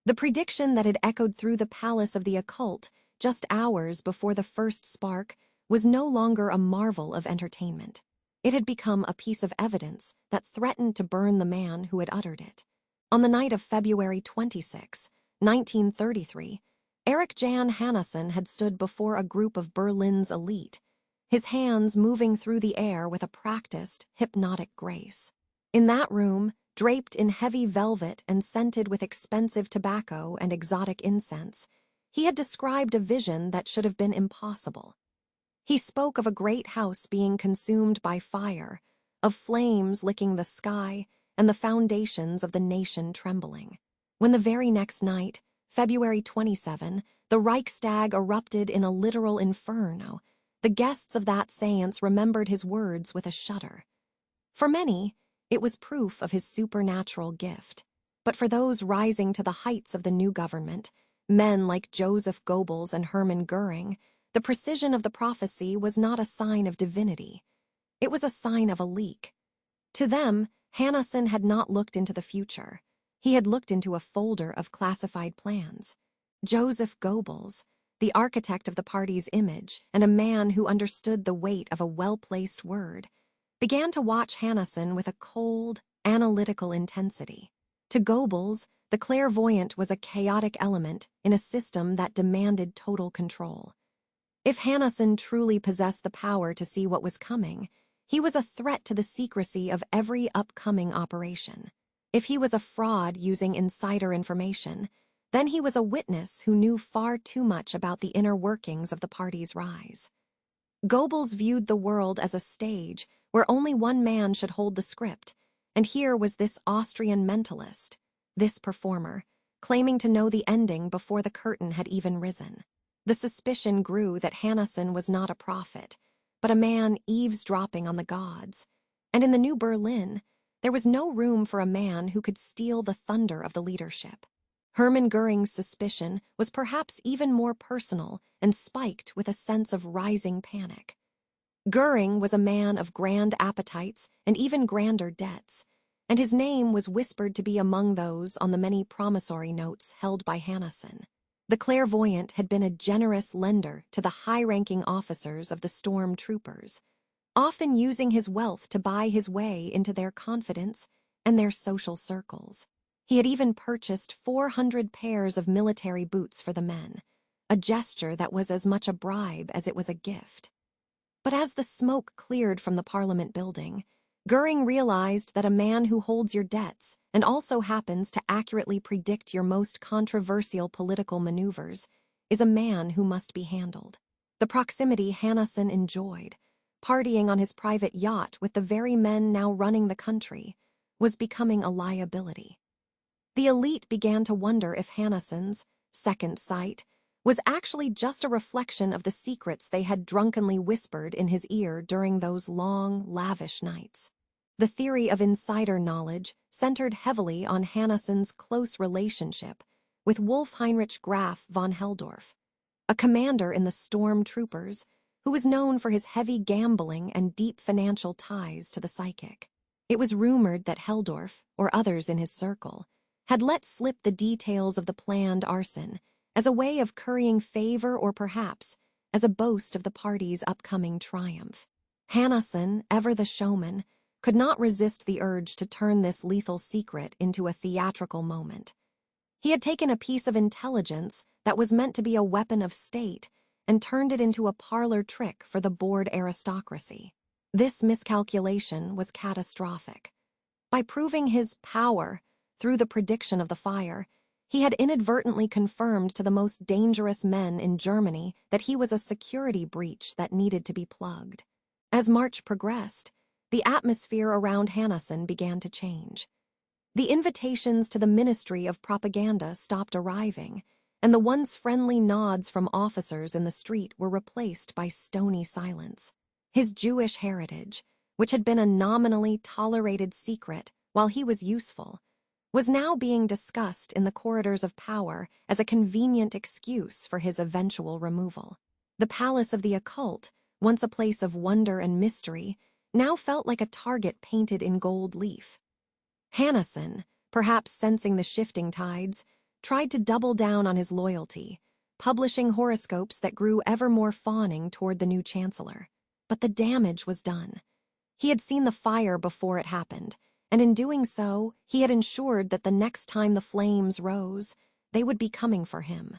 The prediction that had echoed through the palace of the occult just hours before the first spark was no longer a marvel of entertainment. It had become a piece of evidence that threatened to burn the man who had uttered it. On the night of February 26, 1933, Erik Jan Hanussen had stood before a group of Berlin's elite, his hands moving through the air with a practiced, hypnotic grace. In that room, draped in heavy velvet and scented with expensive tobacco and exotic incense, he had described a vision that should have been impossible. He spoke of a great house being consumed by fire, of flames licking the sky, and the foundations of the nation trembling. When the very next night, February 27, the Reichstag erupted in a literal inferno, the guests of that séance remembered his words with a shudder. For many, it was proof of his supernatural gift. But for those rising to the heights of the new government, men like Joseph Goebbels and Hermann Göring, the precision of the prophecy was not a sign of divinity. It was a sign of a leak. To them, Hanussen had not looked into the future. He had looked into a folder of classified plans. Joseph Goebbels, the architect of the party's image and a man who understood the weight of a well-placed word, began to watch Hanussen with a cold, analytical intensity. To Goebbels, the clairvoyant was a chaotic element in a system that demanded total control. If Hanussen truly possessed the power to see what was coming, he was a threat to the secrecy of every upcoming operation. If he was a fraud using insider information, then he was a witness who knew far too much about the inner workings of the party's rise. Goebbels viewed the world as a stage where only one man should hold the script, and here was this Austrian mentalist, this performer, claiming to know the ending before the curtain had even risen. The suspicion grew that Hanussen was not a prophet, but a man eavesdropping on the gods, and in the new Berlin, there was no room for a man who could steal the thunder of the leadership. Hermann Göring's suspicion was perhaps even more personal and spiked with a sense of rising panic. Göring was a man of grand appetites and even grander debts, and his name was whispered to be among those on the many promissory notes held by Hanussen. The clairvoyant had been a generous lender to the high-ranking officers of the storm troopers, often using his wealth to buy his way into their confidence and their social circles. He had even purchased 400 pairs of military boots for the men, a gesture that was as much a bribe as it was a gift. But as the smoke cleared from the Parliament building, Göring realized that a man who holds your debts and also happens to accurately predict your most controversial political maneuvers is a man who must be handled. The proximity Hanussen enjoyed, partying on his private yacht with the very men now running the country, was becoming a liability. The elite began to wonder if Hanussen's second sight was actually just a reflection of the secrets they had drunkenly whispered in his ear during those long, lavish nights. The theory of insider knowledge centered heavily on Hanussen's close relationship with Wolf Heinrich Graf von Helldorf, a commander in the storm troopers who was known for his heavy gambling and deep financial ties to the psychic. It was rumored that Helldorf, or others in his circle, had let slip the details of the planned arson as a way of currying favor or perhaps as a boast of the party's upcoming triumph. Hanussen, ever the showman, could not resist the urge to turn this lethal secret into a theatrical moment. He had taken a piece of intelligence that was meant to be a weapon of state and turned it into a parlor trick for the bored aristocracy. This miscalculation was catastrophic. By proving his power through the prediction of the fire, he had inadvertently confirmed to the most dangerous men in Germany that he was a security breach that needed to be plugged. As March progressed, the atmosphere around Hanussen began to change. The invitations to the Ministry of Propaganda stopped arriving, and the once friendly nods from officers in the street were replaced by stony silence. His Jewish heritage, which had been a nominally tolerated secret while he was useful, was now being discussed in the corridors of power as a convenient excuse for his eventual removal. The palace of the occult, once a place of wonder and mystery, now felt like a target painted in gold leaf. Hanussen, perhaps sensing the shifting tides, tried to double down on his loyalty, publishing horoscopes that grew ever more fawning toward the new chancellor. But the damage was done. He had seen the fire before it happened, and in doing so, he had ensured that the next time the flames rose, they would be coming for him.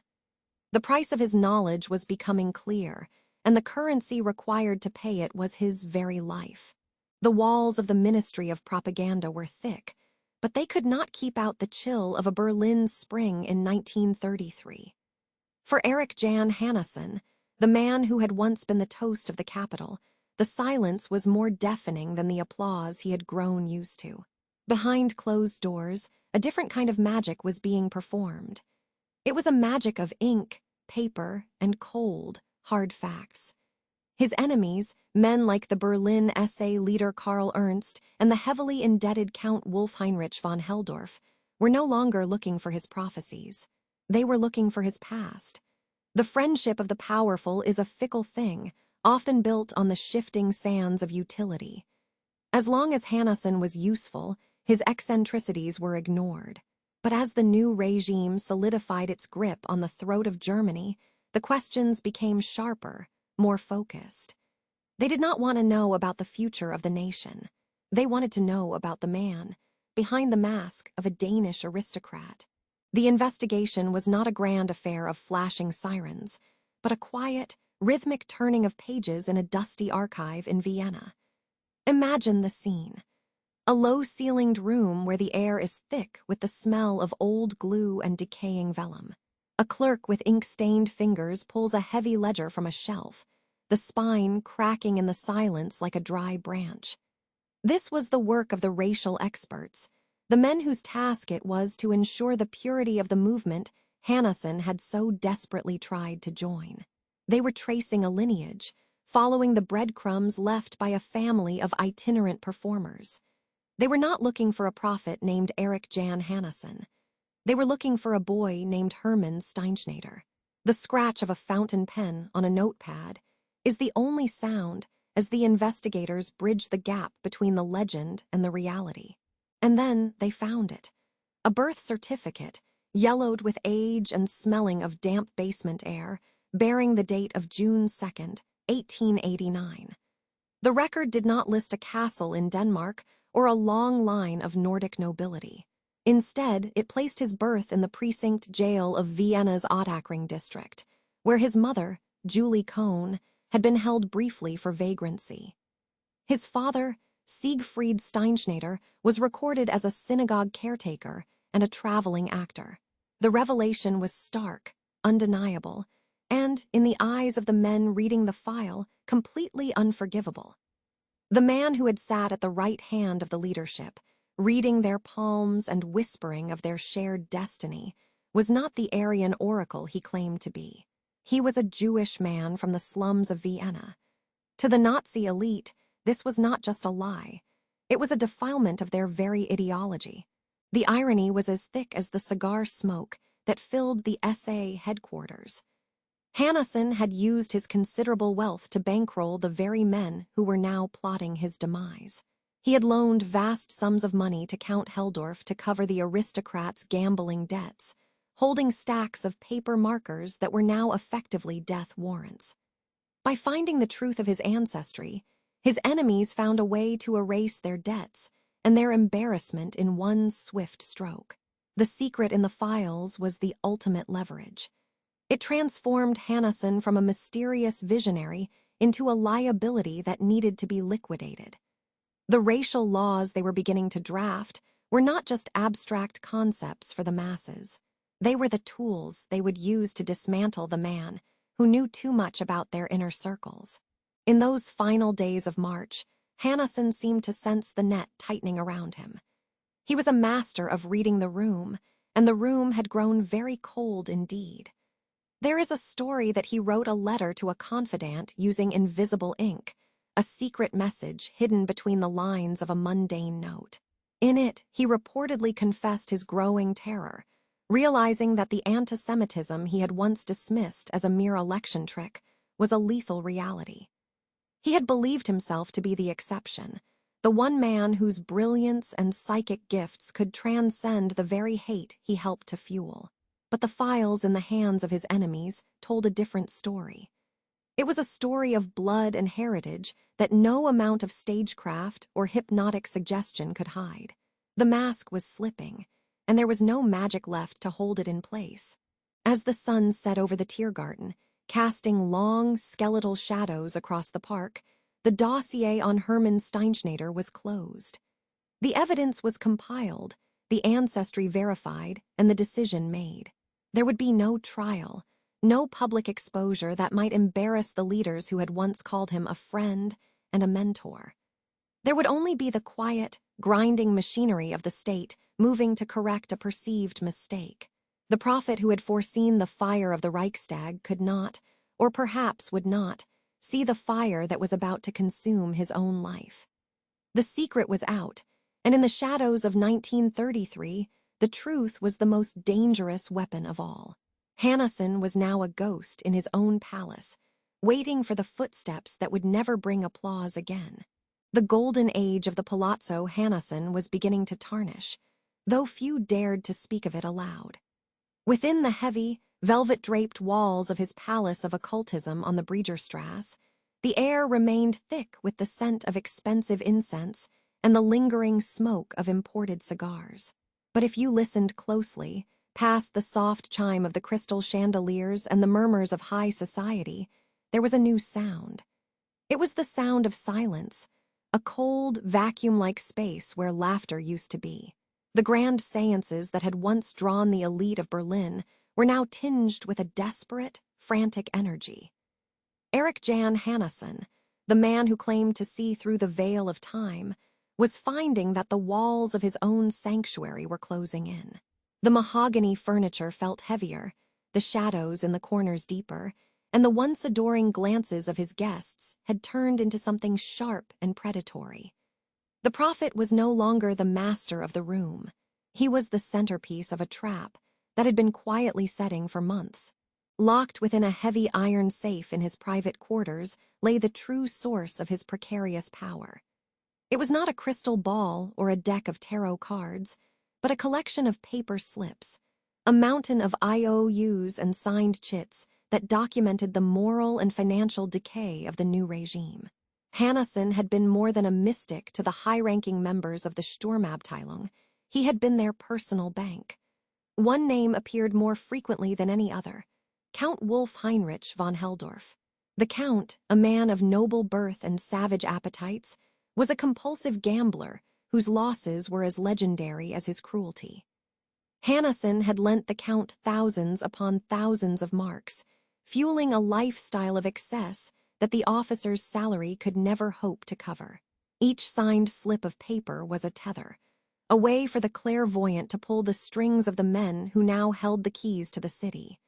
The price of his knowledge was becoming clear, and the currency required to pay it was his very life. The walls of the Ministry of Propaganda were thick, but they could not keep out the chill of a Berlin spring in 1933. For Erik Jan Hanussen, the man who had once been the toast of the capital, the silence was more deafening than the applause he had grown used to. Behind closed doors, a different kind of magic was being performed. It was a magic of ink, paper, and cold, hard facts. His enemies, men like the Berlin SA leader Karl Ernst and the heavily indebted Count Wolf-Heinrich von Helldorf, were no longer looking for his prophecies. They were looking for his past. The friendship of the powerful is a fickle thing, often built on the shifting sands of utility. As long as Hanussen was useful, his eccentricities were ignored. But as the new regime solidified its grip on the throat of Germany, the questions became sharper, more focused. They did not want to know about the future of the nation. They wanted to know about the man, behind the mask of a Danish aristocrat. The investigation was not a grand affair of flashing sirens, but a quiet, rhythmic turning of pages in a dusty archive in Vienna. Imagine the scene. A low-ceilinged room where the air is thick with the smell of old glue and decaying vellum. A clerk with ink-stained fingers pulls a heavy ledger from a shelf, the spine cracking in the silence like a dry branch. This was the work of the racial experts, the men whose task it was to ensure the purity of the movement Hanussen had so desperately tried to join. They were tracing a lineage, following the breadcrumbs left by a family of itinerant performers. They were not looking for a prophet named Erik Jan Hanussen. They were looking for a boy named Hermann Steinschneider. The scratch of a fountain pen on a notepad is the only sound as the investigators bridge the gap between the legend and the reality. And then they found it. A birth certificate, yellowed with age and smelling of damp basement air, bearing the date of June 2nd, 1889. The record did not list a castle in Denmark or a long line of Nordic nobility. Instead, it placed his birth in the precinct jail of Vienna's Ottakring district, where his mother, Julie Kohn, had been held briefly for vagrancy. His father, Siegfried Steinschneider, was recorded as a synagogue caretaker and a traveling actor. The revelation was stark, undeniable, and, in the eyes of the men reading the file, completely unforgivable. The man who had sat at the right hand of the leadership, reading their palms and whispering of their shared destiny, was not the Aryan oracle he claimed to be. He was a Jewish man from the slums of Vienna. To the Nazi elite, this was not just a lie. It was a defilement of their very ideology. The irony was as thick as the cigar smoke that filled the SA headquarters. Hanussen had used his considerable wealth to bankroll the very men who were now plotting his demise. He had loaned vast sums of money to Count Helldorf to cover the aristocrat's gambling debts, holding stacks of paper markers that were now effectively death warrants. By finding the truth of his ancestry, his enemies found a way to erase their debts and their embarrassment in one swift stroke. The secret in the files was the ultimate leverage. It transformed Hanussen from a mysterious visionary into a liability that needed to be liquidated. The racial laws they were beginning to draft were not just abstract concepts for the masses. They were the tools they would use to dismantle the man who knew too much about their inner circles. In those final days of March, Hanussen seemed to sense the net tightening around him. He was a master of reading the room, and the room had grown very cold indeed. There is a story that he wrote a letter to a confidant using invisible ink, a secret message hidden between the lines of a mundane note. In it, he reportedly confessed his growing terror, realizing that the anti-Semitism he had once dismissed as a mere election trick was a lethal reality. He had believed himself to be the exception, the one man whose brilliance and psychic gifts could transcend the very hate he helped to fuel. But the files in the hands of his enemies told a different story. It was a story of blood and heritage that no amount of stagecraft or hypnotic suggestion could hide. The mask was slipping, and there was no magic left to hold it in place. As the sun set over the Tiergarten, casting long, skeletal shadows across the park, the dossier on Hermann Steinschneider was closed. The evidence was compiled, the ancestry verified, and the decision made. There would be no trial, no public exposure that might embarrass the leaders who had once called him a friend and a mentor. There would only be the quiet, grinding machinery of the state moving to correct a perceived mistake. The prophet who had foreseen the fire of the Reichstag could not, or perhaps would not, see the fire that was about to consume his own life. The secret was out, and in the shadows of 1933, the truth was the most dangerous weapon of all. Hanussen was now a ghost in his own palace, waiting for the footsteps that would never bring applause again. The golden age of the Palazzo Hanussen was beginning to tarnish, though few dared to speak of it aloud. Within the heavy, velvet-draped walls of his palace of occultism on the Bregerstrasse, the air remained thick with the scent of expensive incense and the lingering smoke of imported cigars. But if you listened closely, past the soft chime of the crystal chandeliers and the murmurs of high society, there was a new sound. It was the sound of silence, a cold, vacuum-like space where laughter used to be. The grand seances that had once drawn the elite of Berlin were now tinged with a desperate, frantic energy. Erik Jan Hanussen, the man who claimed to see through the veil of time, was finding that the walls of his own sanctuary were closing in. The mahogany furniture felt heavier, the shadows in the corners deeper, and the once adoring glances of his guests had turned into something sharp and predatory. The prophet was no longer the master of the room. He was the centerpiece of a trap that had been quietly setting for months. Locked within a heavy iron safe in his private quarters lay the true source of his precarious power. It was not a crystal ball or a deck of tarot cards, but a collection of paper slips, a mountain of IOUs and signed chits that documented the moral and financial decay of the new regime. Hanussen had been more than a mystic to the high-ranking members of the Sturmabteilung. He had been their personal bank. One name appeared more frequently than any other: Count Wolf Heinrich von Helldorf. The Count, a man of noble birth and savage appetites, was a compulsive gambler whose losses were as legendary as his cruelty. Hanussen had lent the Count thousands upon thousands of marks, fueling a lifestyle of excess that the officer's salary could never hope to cover. Each signed slip of paper was a tether, a way for the clairvoyant to pull the strings of the men who now held the keys to the city.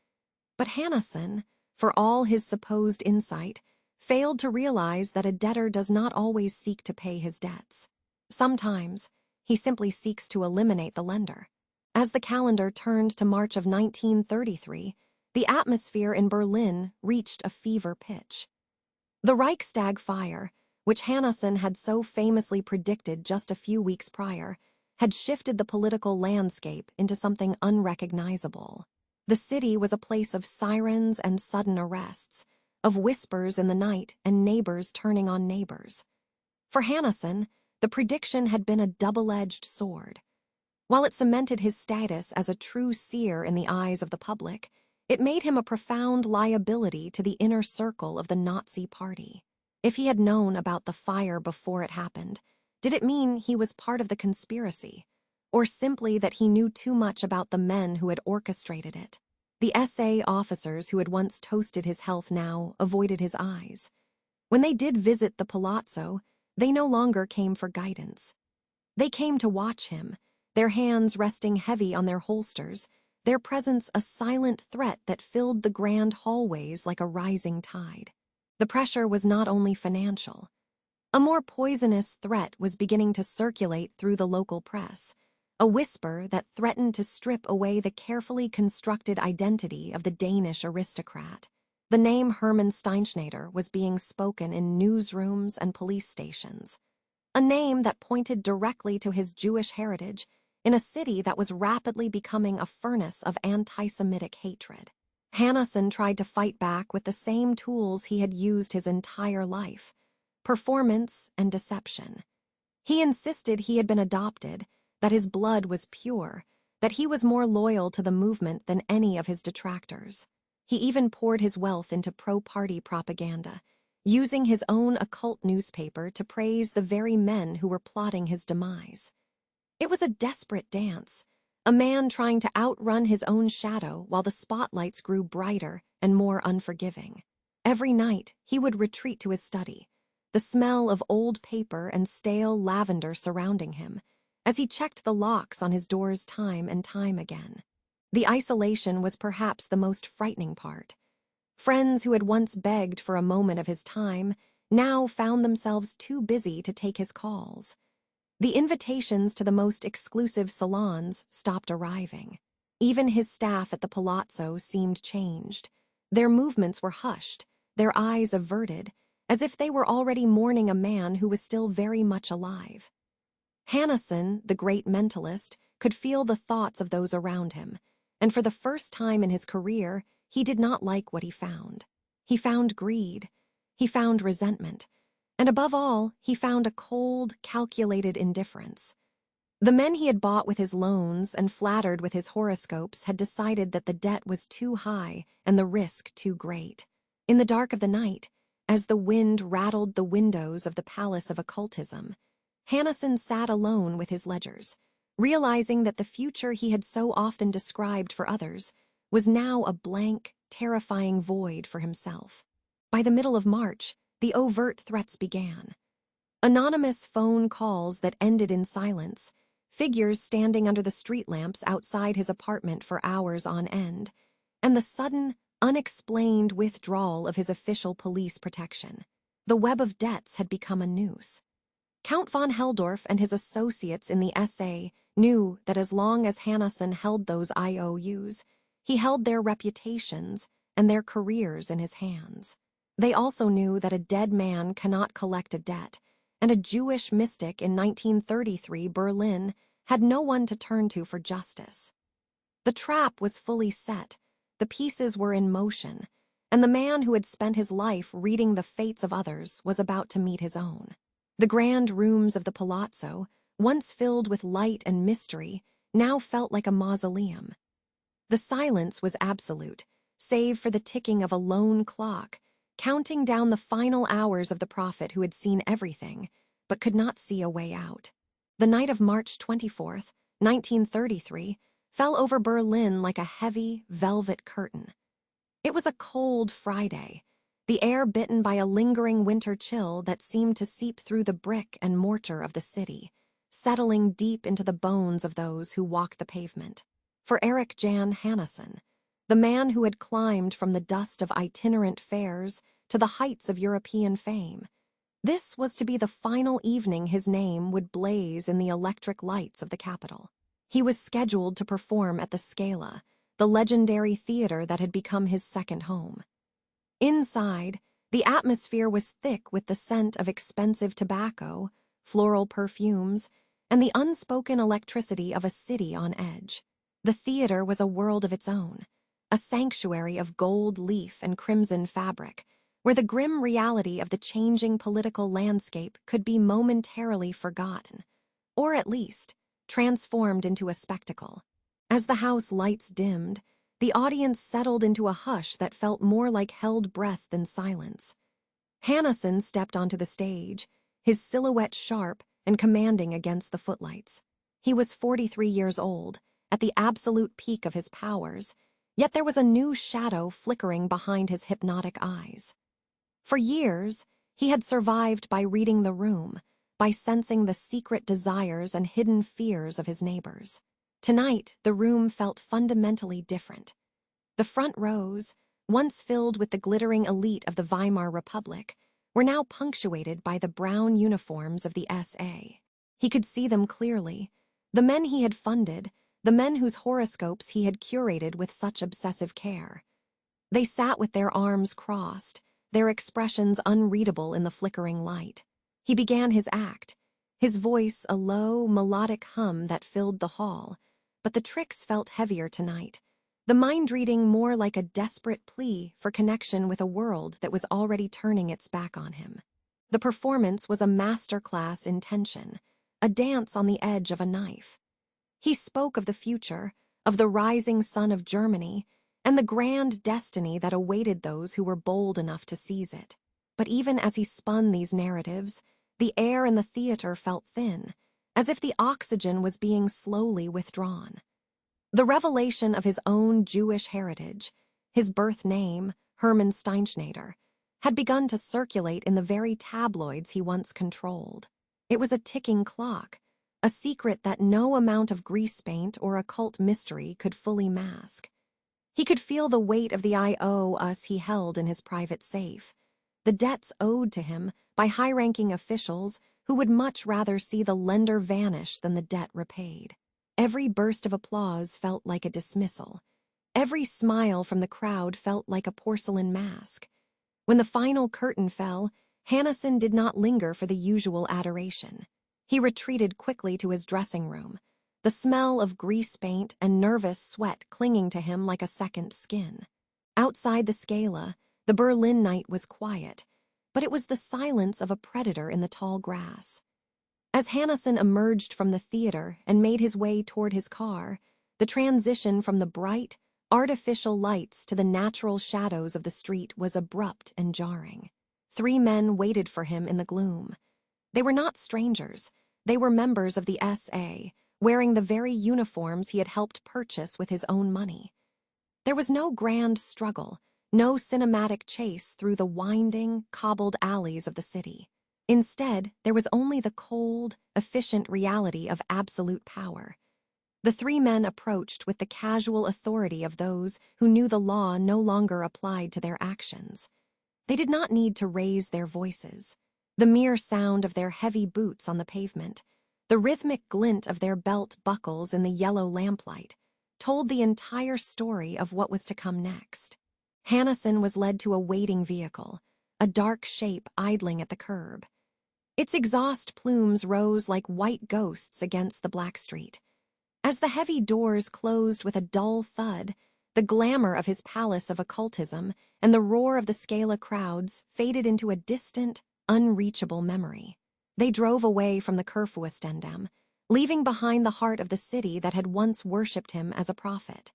But Hanussen, for all his supposed insight, failed to realize that a debtor does not always seek to pay his debts. Sometimes, he simply seeks to eliminate the lender. As the calendar turned to March of 1933, the atmosphere in Berlin reached a fever pitch. The Reichstag fire, which Hanussen had so famously predicted just a few weeks prior, had shifted the political landscape into something unrecognizable. The city was a place of sirens and sudden arrests, of whispers in the night and neighbors turning on neighbors. For Hanussen, the prediction had been a double-edged sword. While it cemented his status as a true seer in the eyes of the public, It made him a profound liability to the inner circle of the Nazi Party. If he had known about the fire before it happened, did it mean he was part of the conspiracy? Or simply that he knew too much about the men who had orchestrated it? The SA officers who had once toasted his health now avoided his eyes. When they did visit the palazzo, they no longer came for guidance. They came to watch him, their hands resting heavy on their holsters, their presence a silent threat that filled the grand hallways like a rising tide. The pressure was not only financial. A more poisonous threat was beginning to circulate through the local press, a whisper that threatened to strip away the carefully constructed identity of the Danish aristocrat. The name Hermann Steinschneider was being spoken in newsrooms and police stations, a name that pointed directly to his Jewish heritage in a city that was rapidly becoming a furnace of anti-Semitic hatred. Hanussen tried to fight back with the same tools he had used his entire life: performance and deception. He insisted he had been adopted, that his blood was pure, that he was more loyal to the movement than any of his detractors. He even poured his wealth into pro-party propaganda, using his own occult newspaper to praise the very men who were plotting his demise. It was a desperate dance, a man trying to outrun his own shadow while the spotlights grew brighter and more unforgiving. Every night, he would retreat to his study, the smell of old paper and stale lavender surrounding him, as he checked the locks on his doors time and time again. The isolation was perhaps the most frightening part. Friends who had once begged for a moment of his time now found themselves too busy to take his calls. The invitations to the most exclusive salons stopped arriving. Even his staff at the palazzo seemed changed. Their movements were hushed, their eyes averted, as if they were already mourning a man who was still very much alive. Hanussen, the great mentalist, could feel the thoughts of those around him, and for the first time in his career, he did not like what he found. He found greed. He found resentment. And above all, he found a cold, calculated indifference. The men he had bought with his loans and flattered with his horoscopes had decided that the debt was too high and the risk too great. In the dark of the night, as the wind rattled the windows of the Palace of Occultism, Hanussen sat alone with his ledgers, realizing that the future he had so often described for others was now a blank, terrifying void for himself. By the middle of March, the overt threats began. Anonymous phone calls that ended in silence, figures standing under the street lamps outside his apartment for hours on end, and the sudden, unexplained withdrawal of his official police protection. The web of debts had become a noose. Count von Helldorf and his associates in the SA knew that as long as Hanussen held those IOUs, he held their reputations and their careers in his hands. They also knew that a dead man cannot collect a debt, and a Jewish mystic in 1933 Berlin had no one to turn to for justice. The trap was fully set, the pieces were in motion, and the man who had spent his life reading the fates of others was about to meet his own. The grand rooms of the palazzo, once filled with light and mystery, now felt like a mausoleum. The silence was absolute, save for the ticking of a lone clock, counting down the final hours of the prophet who had seen everything, but could not see a way out. The night of March 24th, 1933, fell over Berlin like a heavy, velvet curtain. It was a cold Friday, the air bitten by a lingering winter chill that seemed to seep through the brick and mortar of the city, settling deep into the bones of those who walked the pavement. For Erik Jan Hanussen, the man who had climbed from the dust of itinerant fairs to the heights of European fame, this was to be the final evening his name would blaze in the electric lights of the capital. He was scheduled to perform at the Scala, the legendary theater that had become his second home. Inside, the atmosphere was thick with the scent of expensive tobacco, floral perfumes, and the unspoken electricity of a city on edge. The theater was a world of its own, a sanctuary of gold leaf and crimson fabric, where the grim reality of the changing political landscape could be momentarily forgotten, or at least transformed into a spectacle. As the house lights dimmed, The audience settled into a hush that felt more like held breath than silence. Hanussen stepped onto the stage, his silhouette sharp and commanding against the footlights. He was 43 years old, at the absolute peak of his powers, yet there was a new shadow flickering behind his hypnotic eyes. For years, he had survived by reading the room, by sensing the secret desires and hidden fears of his neighbors. Tonight, the room felt fundamentally different. The front rows, once filled with the glittering elite of the Weimar Republic, were now punctuated by the brown uniforms of the SA. He could see them clearly, the men he had funded, the men whose horoscopes he had curated with such obsessive care. They sat with their arms crossed, their expressions unreadable in the flickering light. He began his act, his voice a low, melodic hum that filled the hall, but the tricks felt heavier tonight, the mind-reading more like a desperate plea for connection with a world that was already turning its back on him. The performance was a masterclass in tension, a dance on the edge of a knife. He spoke of the future, of the rising sun of Germany, and the grand destiny that awaited those who were bold enough to seize it. But even as he spun these narratives, the air in the theater felt thin, as if the oxygen was being slowly withdrawn. The revelation of his own Jewish heritage, his birth name, Hermann Steinschneider, had begun to circulate in the very tabloids he once controlled. It was a ticking clock, a secret that no amount of grease paint or occult mystery could fully mask. He could feel the weight of the "I owe us" he held in his private safe, the debts owed to him by high-ranking officials who would much rather see the lender vanish than the debt repaid. Every burst of applause felt like a dismissal. Every smile from the crowd felt like a porcelain mask. When the final curtain fell, Hanussen did not linger for the usual adoration. He retreated quickly to his dressing room, the smell of grease paint and nervous sweat clinging to him like a second skin. Outside the Scala, the Berlin night was quiet, but it was the silence of a predator in the tall grass. As Hanussen emerged from the theater and made his way toward his car, the transition from the bright, artificial lights to the natural shadows of the street was abrupt and jarring. 3 men waited for him in the gloom. They were not strangers. They were members of the SA, wearing the very uniforms he had helped purchase with his own money. There was no grand struggle, no cinematic chase through the winding, cobbled alleys of the city. Instead, there was only the cold, efficient reality of absolute power. The 3 men approached with the casual authority of those who knew the law no longer applied to their actions. They did not need to raise their voices. The mere sound of their heavy boots on the pavement, the rhythmic glint of their belt buckles in the yellow lamplight, told the entire story of what was to come next. Hanussen was led to a waiting vehicle, a dark shape idling at the curb. Its exhaust plumes rose like white ghosts against the black street. As the heavy doors closed with a dull thud, the glamour of his palace of occultism and the roar of the Scala crowds faded into a distant, unreachable memory. They drove away from the Kurfürstendamm, leaving behind the heart of the city that had once worshipped him as a prophet.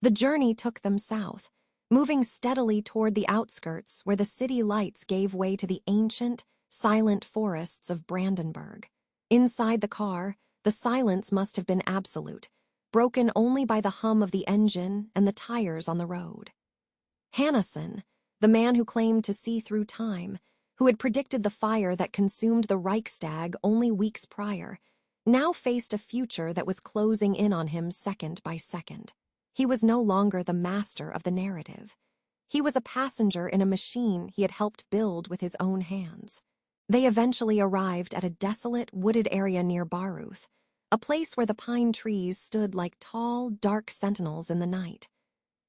The journey took them south, moving steadily toward the outskirts where the city lights gave way to the ancient, silent forests of Brandenburg. Inside the car, the silence must have been absolute, broken only by the hum of the engine and the tires on the road. Hanussen, the man who claimed to see through time, who had predicted the fire that consumed the Reichstag only weeks prior, now faced a future that was closing in on him second by second. He was no longer the master of the narrative. He was a passenger in a machine he had helped build with his own hands. They eventually arrived at a desolate, wooded area near Baruth, a place where the pine trees stood like tall, dark sentinels in the night.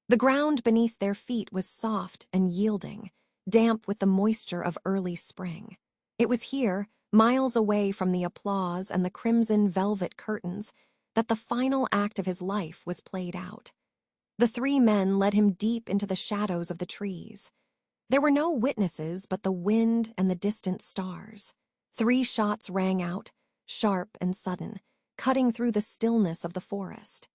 The ground beneath their feet was soft and yielding, damp with the moisture of early spring. It was here, miles away from the applause and the crimson velvet curtains, that the final act of his life was played out. The 3 men led him deep into the shadows of the trees. There were no witnesses but the wind and the distant stars. 3 shots rang out, sharp and sudden, cutting through the stillness of the forest.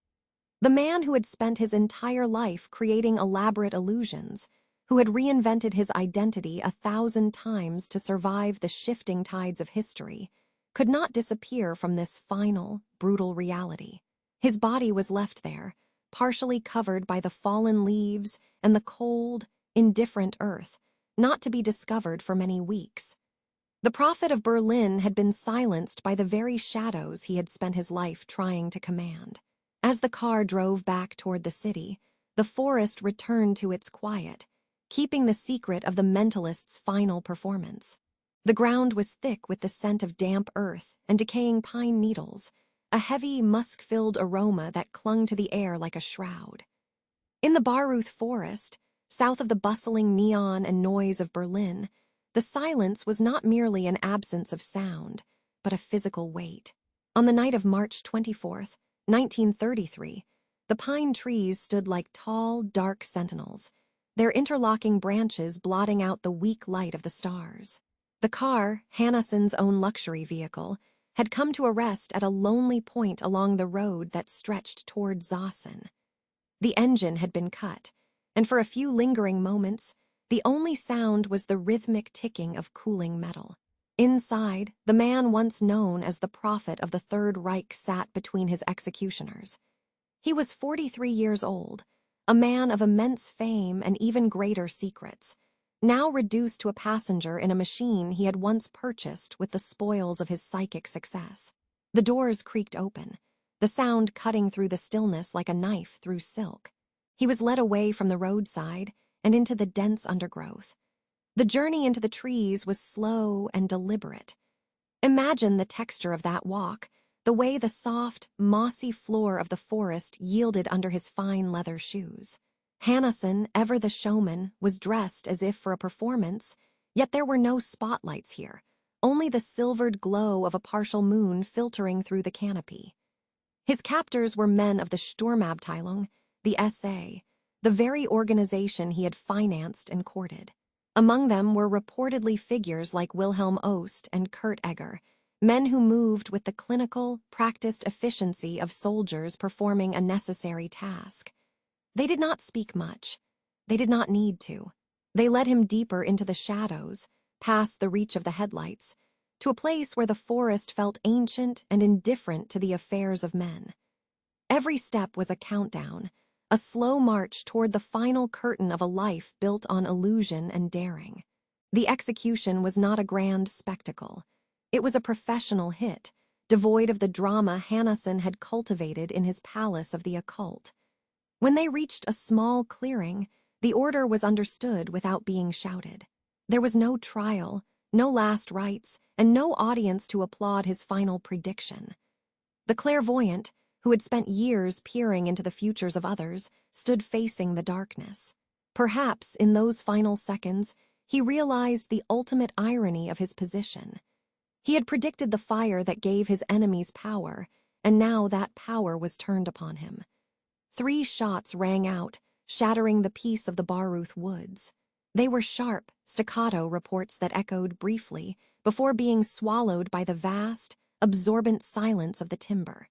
The man who had spent his entire life creating elaborate illusions, who had reinvented his identity 1,000 times to survive the shifting tides of history, could not disappear from this final, brutal reality. His body was left there, partially covered by the fallen leaves and the cold, indifferent earth, not to be discovered for many weeks. The prophet of Berlin had been silenced by the very shadows he had spent his life trying to command. As the car drove back toward the city, the forest returned to its quiet, keeping the secret of the mentalist's final performance. The ground was thick with the scent of damp earth and decaying pine needles, a heavy, musk-filled aroma that clung to the air like a shroud. In the Baruth forest, south of the bustling neon and noise of Berlin, the silence was not merely an absence of sound, but a physical weight. On the night of March 24th, 1933, the pine trees stood like tall, dark sentinels, their interlocking branches blotting out the weak light of the stars. The car, Hanussen's own luxury vehicle, had come to a rest at a lonely point along the road that stretched toward Zossen. The engine had been cut, and for a few lingering moments, the only sound was the rhythmic ticking of cooling metal. Inside, the man once known as the prophet of the Third Reich sat between his executioners. He was 43 years old, a man of immense fame and even greater secrets, now reduced to a passenger in a machine he had once purchased with the spoils of his psychic success. The doors creaked open, the sound cutting through the stillness like a knife through silk. He was led away from the roadside and into the dense undergrowth. The journey into the trees was slow and deliberate. Imagine the texture of that walk, the way the soft, mossy floor of the forest yielded under his fine leather shoes. Hanussen, ever the showman, was dressed as if for a performance, yet there were no spotlights here, only the silvered glow of a partial moon filtering through the canopy. His captors were men of the Sturmabteilung, the SA, the very organization he had financed and courted. Among them were reportedly figures like Wilhelm Ost and Kurt Egger, men who moved with the clinical, practiced efficiency of soldiers performing a necessary task. They did not speak much. They did not need to. They led him deeper into the shadows, past the reach of the headlights, to a place where the forest felt ancient and indifferent to the affairs of men. Every step was a countdown, a slow march toward the final curtain of a life built on illusion and daring. The execution was not a grand spectacle. It was a professional hit, devoid of the drama Hanussen had cultivated in his palace of the occult. When they reached a small clearing, the order was understood without being shouted. There was no trial, no last rites, and no audience to applaud his final prediction. The clairvoyant, who had spent years peering into the futures of others, stood facing the darkness. Perhaps, in those final seconds, he realized the ultimate irony of his position. He had predicted the fire that gave his enemies power, and now that power was turned upon him. 3 shots rang out, shattering the peace of the Baruth woods. They were sharp, staccato reports that echoed briefly before being swallowed by the vast, absorbent silence of the timber.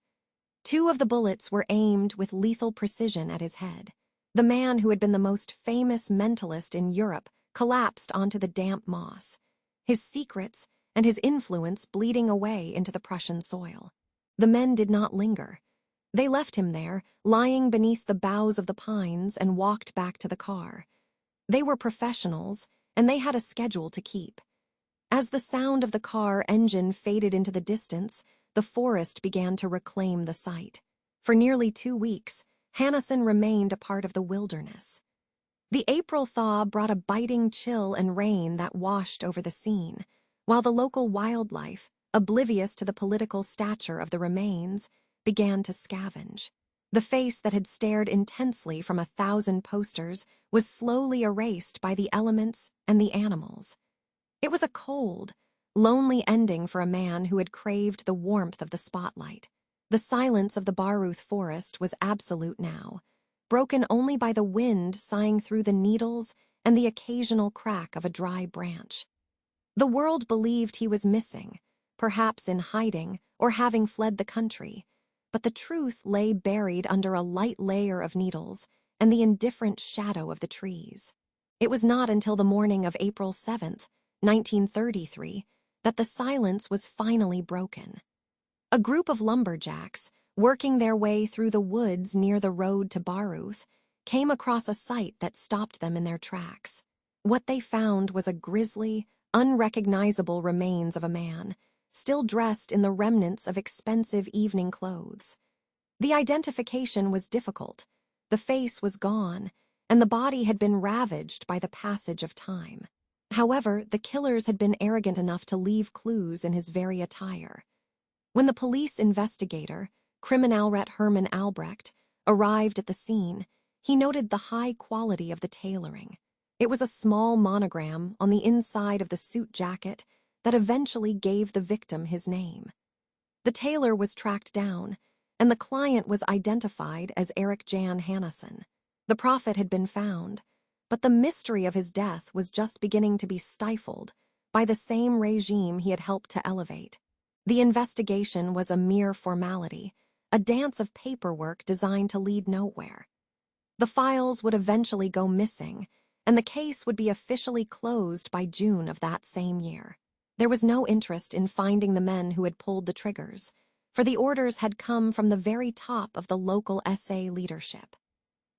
2 of the bullets were aimed with lethal precision at his head. The man who had been the most famous mentalist in Europe collapsed onto the damp moss, his secrets and his influence bleeding away into the Prussian soil. The men did not linger. They left him there, lying beneath the boughs of the pines, and walked back to the car. They were professionals, and they had a schedule to keep. As the sound of the car engine faded into the distance, the forest began to reclaim the site. For nearly 2 weeks, Hanussen remained a part of the wilderness. The April thaw brought a biting chill and rain that washed over the scene, while the local wildlife, oblivious to the political stature of the remains, began to scavenge. The face that had stared intensely from 1,000 posters was slowly erased by the elements and the animals. It was a cold, lonely ending for a man who had craved the warmth of the spotlight. The silence of the Baruth forest was absolute now, broken only by the wind sighing through the needles and the occasional crack of a dry branch. The world believed he was missing, perhaps in hiding or having fled the country, but the truth lay buried under a light layer of needles and the indifferent shadow of the trees. It was not until the morning of April 7th, 1933, that the silence was finally broken. A group of lumberjacks, working their way through the woods near the road to Baruth, came across a sight that stopped them in their tracks. What they found was a grisly, unrecognizable remains of a man, still dressed in the remnants of expensive evening clothes. The identification was difficult. The face was gone, and the body had been ravaged by the passage of time. However, the killers had been arrogant enough to leave clues in his very attire. When the police investigator, Kriminalrat Hermann Albrecht, arrived at the scene, he noted the high quality of the tailoring. It was a small monogram on the inside of the suit jacket that eventually gave the victim his name. The tailor was tracked down, and the client was identified as Erik Jan Hanussen. The prophet had been found, but the mystery of his death was just beginning to be stifled by the same regime he had helped to elevate. The investigation was a mere formality, a dance of paperwork designed to lead nowhere. The files would eventually go missing, and the case would be officially closed by June of that same year. There was no interest in finding the men who had pulled the triggers, for the orders had come from the very top of the local SA leadership.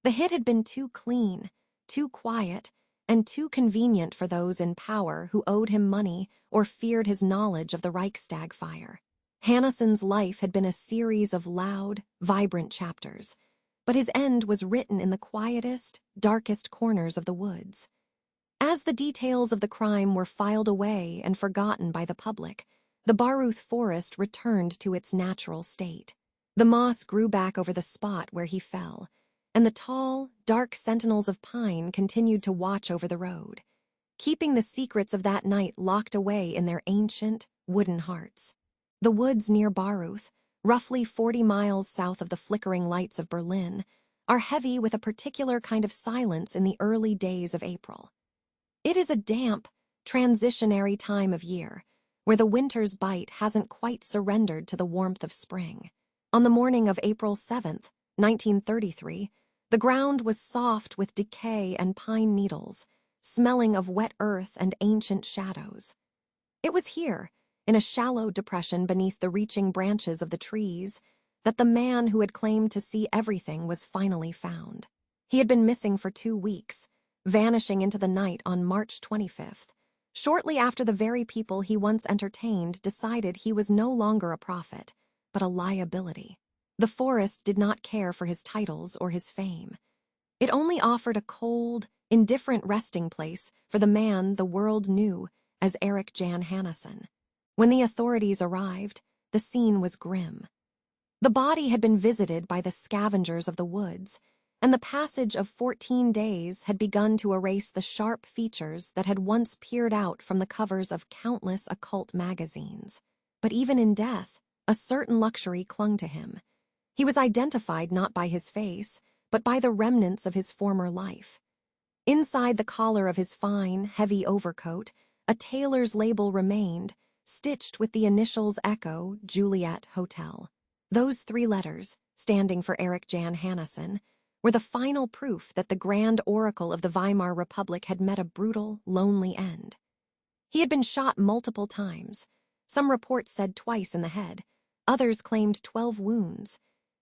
The hit had been too clean, too quiet, and too convenient for those in power who owed him money or feared his knowledge of the Reichstag fire. Hanussen's life had been a series of loud, vibrant chapters, but his end was written in the quietest, darkest corners of the woods. As the details of the crime were filed away and forgotten by the public, the Baruth forest returned to its natural state. The moss grew back over the spot where he fell, and the tall, dark sentinels of pine continued to watch over the road, keeping the secrets of that night locked away in their ancient, wooden hearts. The woods near Baruth, roughly 40 miles south of the flickering lights of Berlin, are heavy with a particular kind of silence in the early days of April. It is a damp, transitionary time of year, where the winter's bite hasn't quite surrendered to the warmth of spring. On the morning of April 7th, 1933, the ground was soft with decay and pine needles, smelling of wet earth and ancient shadows. It was here, in a shallow depression beneath the reaching branches of the trees, that the man who had claimed to see everything was finally found. He had been missing for 2 weeks, vanishing into the night on March 25th, shortly after the very people he once entertained decided he was no longer a prophet, but a liability. The forest did not care for his titles or his fame. It only offered a cold, indifferent resting place for the man the world knew as Erik Jan Hanussen. When the authorities arrived, the scene was grim. The body had been visited by the scavengers of the woods, and the passage of 14 days had begun to erase the sharp features that had once peered out from the covers of countless occult magazines. But even in death, a certain luxury clung to him. He was identified not by his face, but by the remnants of his former life. Inside the collar of his fine, heavy overcoat, a tailor's label remained, stitched with the initials Echo, Juliet, Hotel. Those 3 letters, standing for Erik Jan Hanussen, were the final proof that the grand oracle of the Weimar Republic had met a brutal, lonely end. He had been shot multiple times. Some reports said twice in the head, others claimed 12 wounds,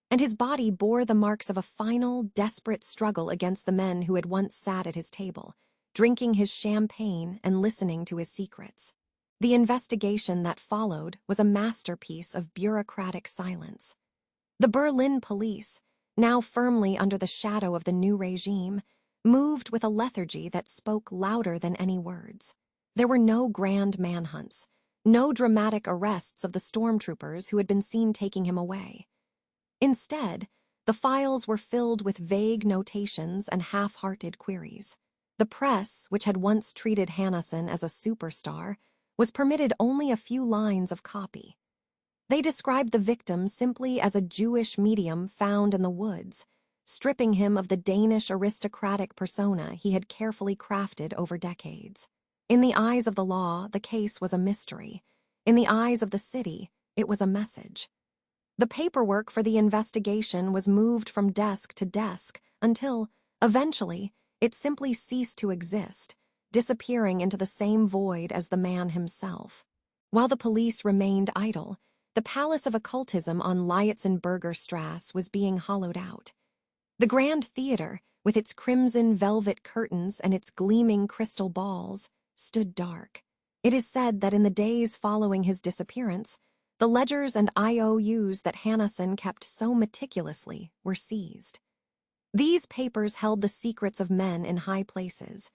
and his body bore the marks of a final, desperate struggle against the men who had once sat at his table, drinking his champagne and listening to his secrets. The investigation that followed was a masterpiece of bureaucratic silence. The Berlin police, now firmly under the shadow of the new regime, moved with a lethargy that spoke louder than any words. There were no grand manhunts, no dramatic arrests of the stormtroopers who had been seen taking him away. Instead, the files were filled with vague notations and half-hearted queries. The press, which had once treated Hanussen as a superstar, was permitted only a few lines of copy. They described the victim simply as a Jewish medium found in the woods, stripping him of the Danish aristocratic persona he had carefully crafted over decades. In the eyes of the law, the case was a mystery. In the eyes of the city, it was a message. The paperwork for the investigation was moved from desk to desk until, eventually, it simply ceased to exist, disappearing into the same void as the man himself. While the police remained idle, the Palace of Occultism on Lietzenbergerstrasse was being hollowed out. The Grand Theater, with its crimson velvet curtains and its gleaming crystal balls, stood dark. It is said that in the days following his disappearance, the ledgers and IOUs that Hanussen kept so meticulously were seized. These papers held the secrets of men in high places,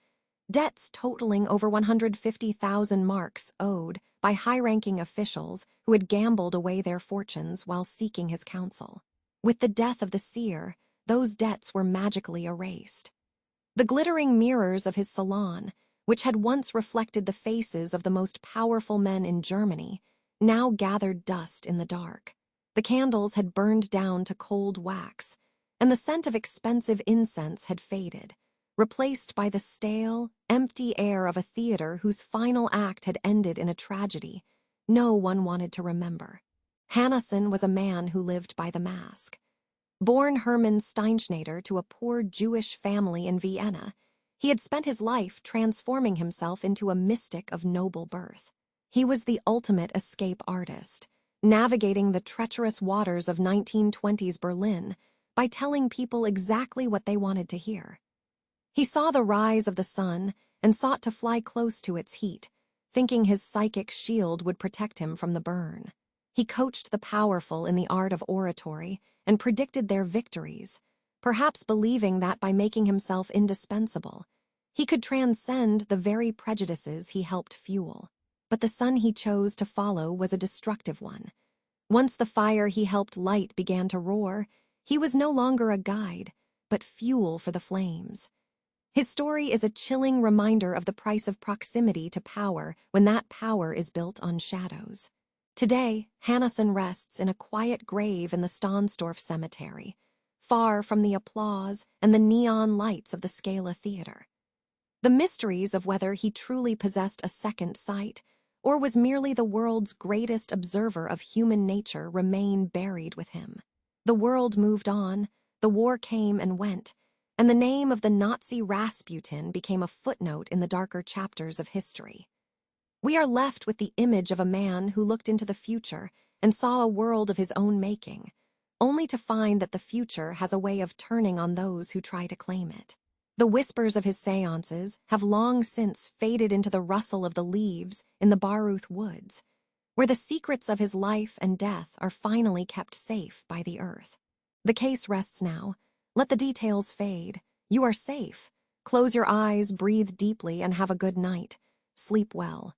debts totaling over 150,000 marks owed by high-ranking officials who had gambled away their fortunes while seeking his counsel. With the death of the seer, those debts were magically erased. The glittering mirrors of his salon, which had once reflected the faces of the most powerful men in Germany, now gathered dust in the dark. The candles had burned down to cold wax, and the scent of expensive incense had faded, replaced by the stale, empty air of a theater whose final act had ended in a tragedy no one wanted to remember. Hanussen was a man who lived by the mask. Born Hermann Steinschneider to a poor Jewish family in Vienna, he had spent his life transforming himself into a mystic of noble birth. He was the ultimate escape artist, navigating the treacherous waters of 1920s Berlin by telling people exactly what they wanted to hear. He saw the rise of the sun and sought to fly close to its heat, thinking his psychic shield would protect him from the burn. He coached the powerful in the art of oratory and predicted their victories, perhaps believing that by making himself indispensable, he could transcend the very prejudices he helped fuel. But the sun he chose to follow was a destructive one. Once the fire he helped light began to roar, he was no longer a guide, but fuel for the flames. His story is a chilling reminder of the price of proximity to power when that power is built on shadows. Today, Hanussen rests in a quiet grave in the Stahnsdorf Cemetery, far from the applause and the neon lights of the Scala Theater. The mysteries of whether he truly possessed a second sight or was merely the world's greatest observer of human nature remain buried with him. The world moved on, the war came and went, and the name of the Nazi Rasputin became a footnote in the darker chapters of history. We are left with the image of a man who looked into the future and saw a world of his own making, only to find that the future has a way of turning on those who try to claim it. The whispers of his seances have long since faded into the rustle of the leaves in the Baruth woods, where the secrets of his life and death are finally kept safe by the earth. The case rests now. Let the details fade. You are safe. Close your eyes, breathe deeply, and have a good night. Sleep well.